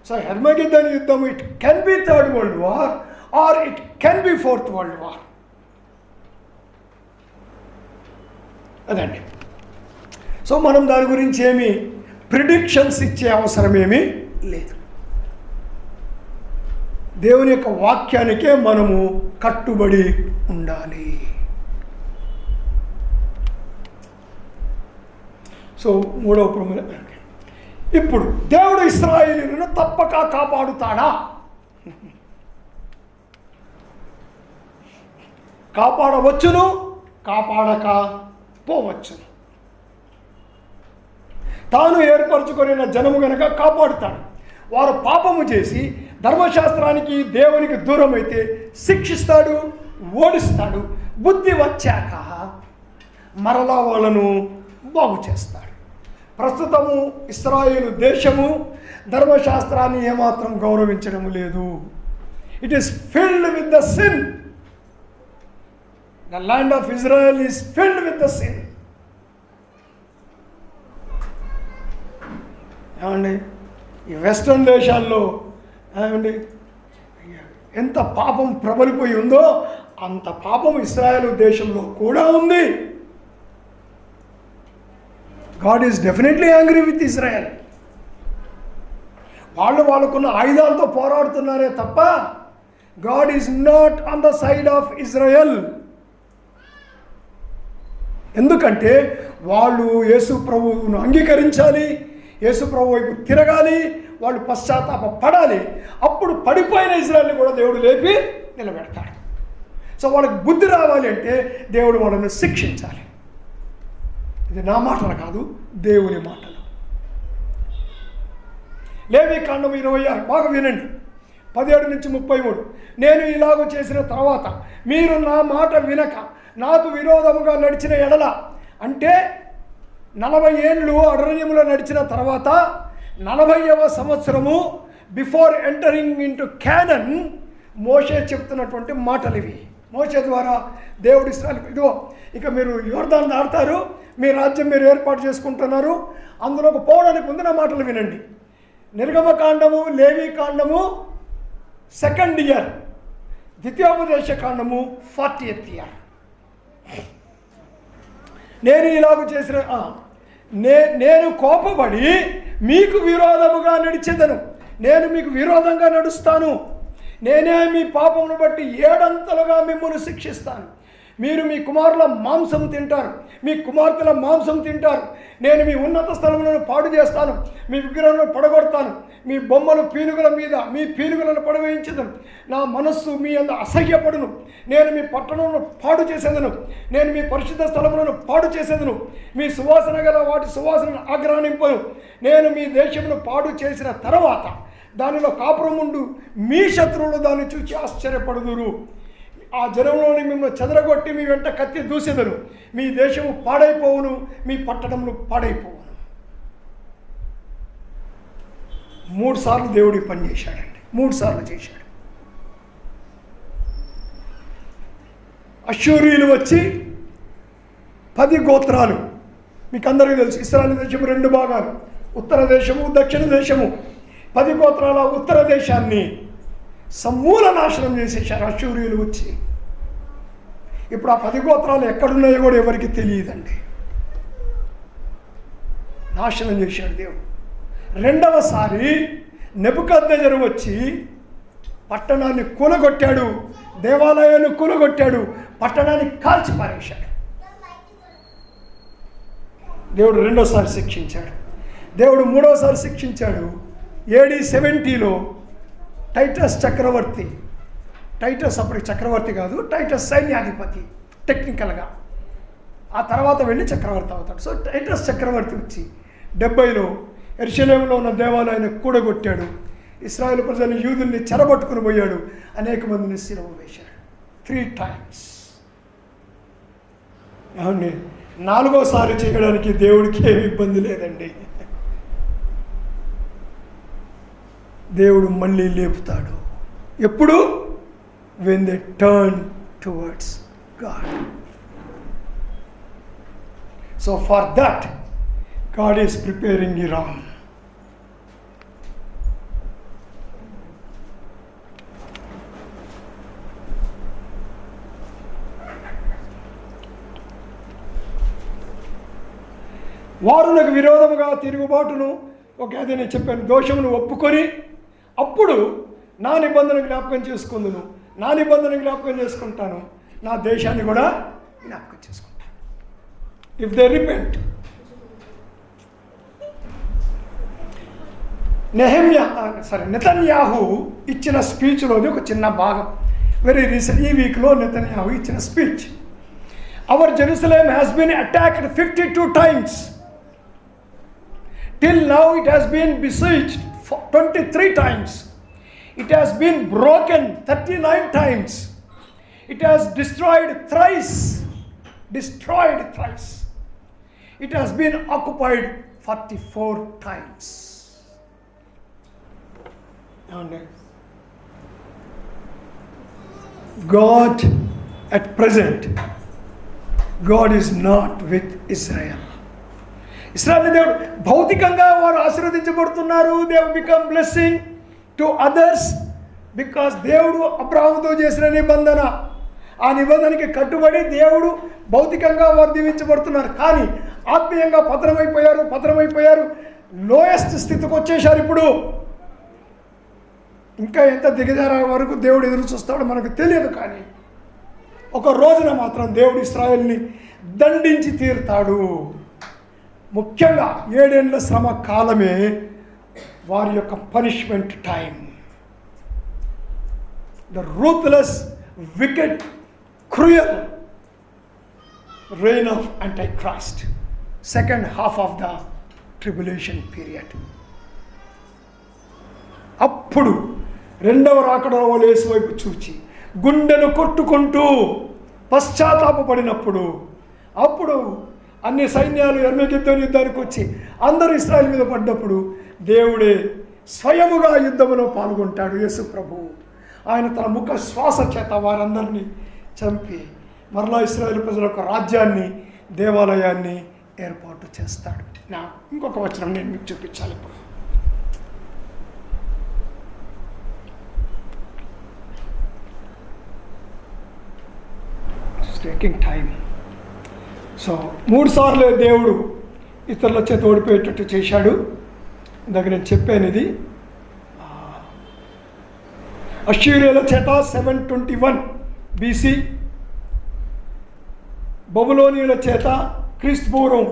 సో హర్మగెద్దోను యుద్ధము it can be 3rd world war or it can be 4th world war. అదండి. సో మనం దాని గురించి ఏమి ప్రిడిక్షన్స్ ఇచ్చే అవసరం ఏమీ లేదు. దేవుని యొక్క వాక్యానికే మనము కట్టుబడి ఉండాలి. సో 3వ ప్రముఖ. ఇప్పుడు దేవుడు ఇశ్రాయేలీయులను తప్పక కాపాడుతాడా? కాపాడవచ్చును, కాపాడక పోవచ్చును. తాను ఏర్పరచుకొనిన జనము గనక కాపాడుతాడు. వారు పాపము చేసి ధర్మశాస్త్రానికి, దేవునికి దూరం అయితే శిక్షిస్తాడు, ఓడిస్తాడు. బుద్ధి వచ్చాక మరలా వాళ్ళను బాగు చేస్తాడు. ప్రస్తుతము ఇశ్రాయేలు దేశము ధర్మశాస్త్రాన్ని ఏమాత్రం గౌరవించడం లేదు. It is filled with the sin. The land of Israel is filled with the sin. ఏమండి, ఈ వెస్ట్రన్ దేశాల్లో ఏమండి ఎంత పాపం ప్రబలిపోయి ఉందో అంత పాపం ఇశ్రాయేలు దేశంలో కూడా ఉంది. God is definitely angry with Israel. వాళ్ళకున్న ఆయుధాలతో పోరాడుతున్నారే తప్ప God is not on the side of Israel. ఎందుకంటే వాళ్ళు యేసు ప్రభువును అంగీకరించాలి, యేసు ప్రభు వైపు తిరగాలి, వాళ్ళు పశ్చాత్తాప పడాలి. అప్పుడు పడిపోయిన ఇజ్రాయెల్ని కూడా దేవుడు లేపి నిలబెడతాడు. సో వాళ్ళకి బుద్ధి రావాలి అంటే దేవుడు వాళ్ళని శిక్షించాలి. ఇది నా మాటలు కాదు, దేవుని మాటలు. లేవీకాండం 26 బాగా వినండి, 17 నుంచి 33. నేను ఇలాగ చేసిన తర్వాత మీరు నా మాట వినక నాకు విరోధముగా నడిచిన ఎడల, అంటే 40 ఏళ్ళు అరణ్యములో నడిచిన తర్వాత 40వ సంవత్సరము బిఫోర్ ఎంటరింగ్ ఇంటూ క్యానన్ మోషే చెప్తున్నటువంటి మాటలు ఇవి. మోషే ద్వారా దేవుడు ఇశ్రాయేలుకు, ఇదిగో ఇక మీరు యోర్దాను దాటుతారు, మీ రాజ్యం మీరు ఏర్పాటు చేసుకుంటున్నారు, అందులోకి పోవడానికి ముందు నా మాటలు వినండి. నిర్గమకాండము, లేవీకాండము 2nd ఇయర్ ద్వితీయోపదేశ కాండము 40th year. నేను ఇలాగ చేసిన నేను కోపపడి మీకు విరోధముగా నడిచెదను, నేను మీకు విరోధంగా నడుస్తాను, నేనే మీ పాపమును బట్టి 7 అంతలుగా మిమ్మల్ని శిక్షిస్తాను. మీరు మీ కుమారుల మాంసం తింటారు, మీ కుమార్తెల మాంసం తింటారు. నేను మీ ఉన్నత స్థలములను పాడు చేస్తాను, మీ విగ్రహాలను పడగొడతాను, మీ బొమ్మలు పీనుగుల మీద మీ పీనుగులను పడవేయించదను. నా మనస్సు మీ అంత అసహ్యపడును. నేను మీ పట్టణములను పాడు చేసేదను, నేను మీ పరిశుద్ధ స్థలములను పాడు చేసేదను. మీ సువాసన గల వాటి సువాసనను ఆగ్రహింపను. నేను మీ దేశమును పాడు చేసిన తర్వాత దానిలో కాపురముండు మీ శత్రువులు దాన్ని చూచి ఆశ్చర్యపడుదురు. ఆ జనంలోని మిమ్మల్ని చెదరగొట్టి మీ వెంట కత్తి దూసెదను. మీ దేశము పాడైపోవును, మీ పట్టణములు పాడైపోవును. 3 సార్లు దేవుడి పని చేశాడండి, 3 సార్లు చేశాడు. అష్షూరీయులు వచ్చి 10 గోత్రాలు, మీకు అందరికీ తెలుసు, ఇశ్రాయేలు దేశము 2 భాగాలు, ఉత్తర దేశము దక్షిణ దేశము. 10 గోత్రాల ఉత్తర దేశాన్ని సమూల నాశనం చేసేసారు అష్షూరీయులు వచ్చి. ఇప్పుడు ఆ 10 గోత్రాలు ఎక్కడున్నాయో కూడా ఎవరికి తెలియదండి. నాశనం చేశాడు దేవుడు. 2వసారి నెబుకద్నెజరు వచ్చి పట్టణాన్ని కూలగొట్టాడు, దేవాలయాన్ని కూలగొట్టాడు, పట్టణాన్ని కాల్చి పారేశాడు. దేవుడు 2వసారి శిక్షించాడు. దేవుడు 3వసారి శిక్షించాడు. AD 70లో టైటస్ చక్రవర్తి, టైటస్ అప్పటికి చక్రవర్తి కాదు, టైటస్ సైన్యాధిపతి టెక్నికల్గా, ఆ తర్వాత వెళ్ళి చక్రవర్తి అవుతాడు. సో టైటస్ చక్రవర్తి వచ్చి 70లో యెరూషలేములో ఉన్న దేవాలయాన్ని కూడగొట్టాడు, ఇశ్రాయేలు ప్రజలను యూదుల్ని చెరబట్టుకుని పోయాడు, అనేక మందిని సిలువ వేశాడు 3 times. ఏమండి, 4వసారి చేయడానికి దేవుడికి ఏమి ఇబ్బంది లేదండి. దేవుడు మళ్ళీ లేపుతాడు. ఎప్పుడు? when they turn towards God. So for that, God is preparing Iran. వారు నాకు విరోధముగా తిరుగుబాటును, అదే నేను చెప్పాను, దోషమును ఒప్పుకొని అప్పుడు నా నిబంధన జ్ఞాపకం చేసుకుందును, నా నిబంధన జ్ఞాపకం చేసుకుంటాను, నా దేశాన్ని కూడా జ్ఞాపకం చేసుకుంటాను. If they repent. నెతన్యాహు ఇచ్చిన స్పీచ్లోది ఒక చిన్న భాగం. వెరీ రీసెంట్, ఈ వీక్లో నెతన్యాహు ఇచ్చిన speech. Our Jerusalem has been attacked 52 times. Till now it has been besieged 23 times. It has been broken 39 times. It has destroyed thrice. It has been occupied 44 times. God at present, God is not with Israel. ఇశ్రాయేలు దేవుడు భౌతికంగా వారు ఆశీర్వదించబడుతున్నారు. They have become blessing to others because దేవుడు అబ్రాహాముతో చేసిన నిబంధన, ఆ నిబంధనకి కట్టుబడి దేవుడు భౌతికంగా వారు దీవించబడుతున్నారు. కానీ ఆత్మీయంగా పతనమైపోయారు, లోయెస్ట్ స్థితికి వచ్చేసారు. ఇప్పుడు ఇంకా ఎంత దిగజారే వరకు దేవుడు ఎదురు చూస్తాడో మనకు తెలియదు. కానీ ఒక రోజున మాత్రం దేవుడు ఇశ్రాయేలుని దండించి తీరుతాడు. ముఖ్యంగా 7 ఏళ్ల శ్రమ కాలమే వారి యొక్క punishment time. The ruthless, wicked, cruel reign of Antichrist, second half of the tribulation period. అప్పుడు 2వ రాకడ వాళ్ళు యేసు వైపు చూచి గుండెను కొట్టుకుంటూ పశ్చాత్తాపపడినప్పుడు, అప్పుడు అన్ని సైన్యాలు యుద్ధానికి వచ్చి అందరూ ఇశ్రాయేలు మీద పడ్డప్పుడు దేవుడే స్వయముగా యుద్ధములో పాల్గొంటాడు. యేసు ప్రభువు ఆయన తన ముఖ శ్వాస చేత వారందరినీ చంపి మరలా ఇశ్రాయేలు ప్రజల యొక్క రాజ్యాన్ని, దేవాలయాన్ని ఏర్పాటు చేస్తాడు. నా ఇంకొక వచనం నేను మీకు చూపించాలి. ఇప్పుడు టేకింగ్ టైం. సో 3 సార్లు దేవుడు ఇతరుల చేత ఓడిపోయేటట్టు చేశాడు. ఇందాక నేను చెప్పాను ఇది. అష్షూరీయుల చేత 721 BC, బబులోనియుల చేత క్రీస్తు పూర్వం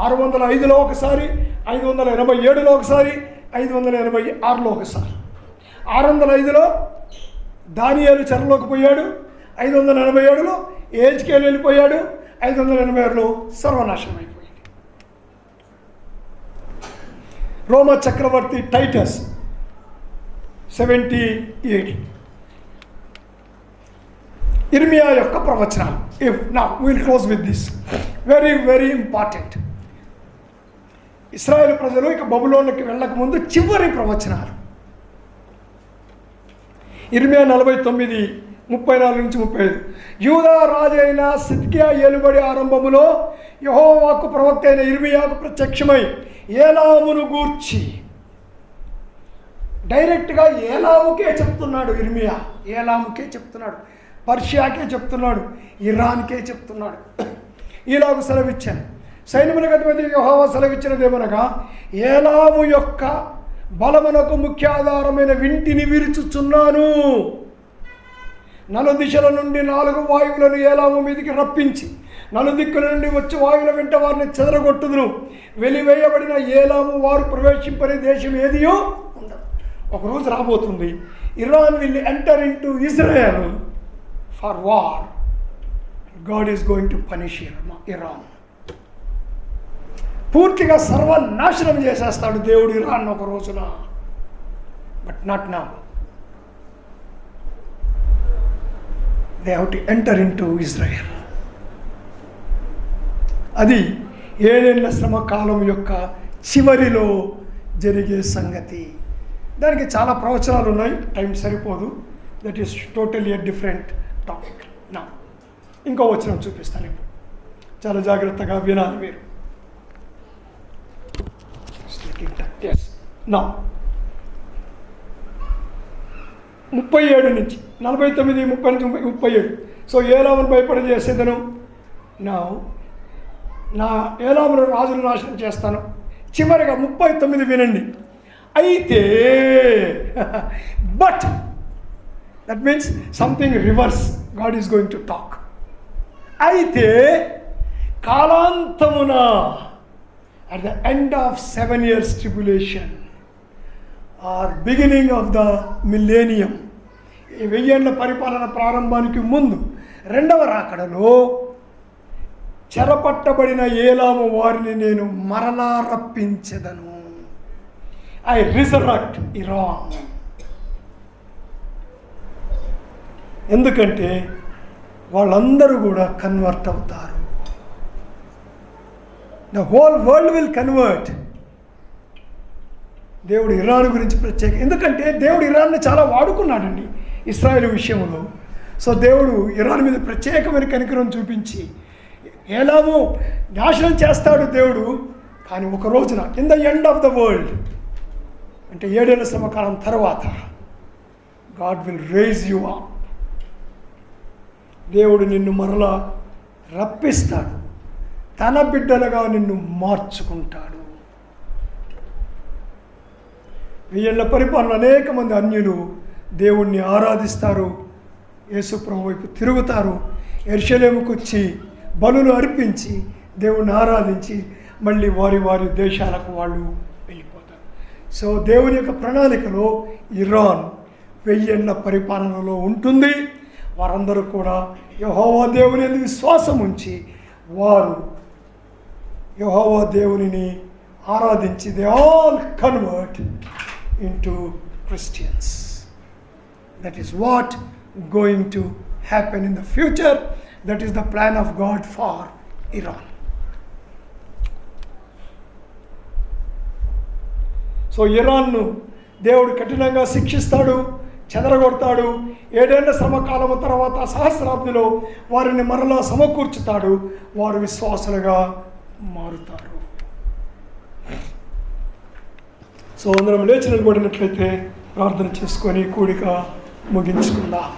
605లో ఒకసారి, 587లో ఒకసారి, 586లో ఒకసారి. 605లో దానియేలు చెరలోకి పోయాడు, 587లో ఏజ్కేలు వెళ్ళిపోయాడు, 586లో సర్వనాశనం అయిపోయింది. రోమా చక్రవర్తి టైటస్ 70 AD. ఇర్మియా యొక్క ప్రవచనాలు. Now we'll close with this. Very, very important. Israel ప్రజలు ఇక బబులోనుకి వెళ్ళక ముందు చివరి ప్రవచనాలు. ఇర్మియా 49, 34 నుంచి 35. యూదా రాజు అయిన సిద్కియా ఏలుబడి ఆరంభములో యెహోవాకు ప్రవక్త అయిన ఇర్మియాకు ప్రత్యక్షమై ఏలామును గూర్చి, డైరెక్ట్గా ఏలాముకే చెప్తున్నాడు ఇర్మియా. ఏలాముకే చెప్తున్నాడు, పర్షియాకే చెప్తున్నాడు, ఇరాన్కే చెప్తున్నాడు. ఇలాగ సెలవిచ్చాను. సైన్యములకు అధిపతి యెహోవా సెలవిచ్చినదేమనగా, ఏలాము యొక్క బలమునకు ముఖ్య ఆధారమైన వింటిని విరుచుచున్నాను. 4 దిశల నుండి 4 వాయువులను ఏలాము మీదికి రప్పించి, 4 దిక్కుల నుండి వచ్చి వాయువుల వెంట వారిని చెదరగొట్టుదును. వెలివేయబడిన ఏలాము వారు ప్రవేశింపని దేశం ఏదియో ఉండదు. ఒకరోజు రాబోతుంది, Iran will enter into Israel for war. God is going to punish Iran. పూర్తిగా సర్వనాశనం చేసేస్తాడు దేవుడు ఇరాన్ ఒక రోజున. But not now. They have to enter into Israel. అది 7 ఏళ్ల శ్రమ కాలం యొక్క చివరిలో జరిగే సంగతి. దానికి చాలా ప్రవచనాలు ఉన్నాయి, టైం సరిపోదు. That is totally a different topic. నా ఇంకో వచనం చూపిస్తాను ఇప్పుడు, చాలా జాగ్రత్తగా వినాలి మీరు. నా 37 నుంచి 49, 30 నుంచి 37. సో ఏలామును భయపడి చేసేదను, నా ఏలామును రాజును నాశనం చేస్తాను. చివరిగా 39 వినండి. అయితే but that means something reverse. God is going to talk. అయితే కాలాంతమున, at the end of 7 years tribulation or beginning of the millennium, 1000 ఏళ్ల పరిపాలన ప్రారంభానికి ముందు 2వ రాకడలో చెరపట్టబడిన ఏలాము వారిని నేను మరలా రప్పించెదను. I రిజరక్ట్ Iran. ఎందుకంటే వాళ్ళందరూ కూడా కన్వర్ట్ అవుతారు. The whole world will convert. దేవుడు ఇరాన్ గురించి ప్రత్యేక, ఎందుకంటే దేవుడు ఇరాన్ని చాలా వాడుకున్నాడండి ఇశ్రాయేలు విషయంలో. సో దేవుడు ఇరాన్ మీద ప్రత్యేకమైన కనికరం చూపించి ఏలాము నాశనం చేస్తాడు దేవుడు. కానీ ఒక రోజున in the end of the world, అంటే 7 ఏళ్ల శ్రమకాలం తర్వాత, God will rise you up. దేవుడు నిన్ను మరలా రప్పిస్తాడు, తన బిడ్డలుగా నిన్ను మార్చుకుంటాడు. 1000 ఏళ్ల పరిపాలన అనేక మంది అన్యులు దేవుణ్ణి ఆరాధిస్తారు, యేసుప్రభు వైపు తిరుగుతారు, యెరూషలేముకు వచ్చి బలులు అర్పించి దేవుణ్ణి ఆరాధించి మళ్ళీ వారి వారి దేశాలకు వాళ్ళు వెళ్ళిపోతారు. సో దేవుని యొక్క ప్రణాళికలో ఇరాన్ 1000 ఏళ్ల పరిపాలనలో ఉంటుంది. వారందరూ కూడా యెహోవా దేవుని యందు విశ్వాసం ఉంచి వారు యెహోవా దేవునిని ఆరాధించి they all convert into Christians. That is what going to happen in the future. That is the plan of God for Iran. So ఇరాన్ను దేవుడు కఠినంగా శిక్షిస్తాడు, చెదరగొడతాడు. 7 ఏళ్ల శ్రమకాలము తర్వాత సహస్రాబ్దిలో వారిని మరలా సమకూర్చుతాడు. వారు విశ్వాసులుగా మారుతారు. సో అందరం లేచి నిలబడినట్లయితే ప్రార్థన చేసుకొని కూడిక ముగించుకుందాం.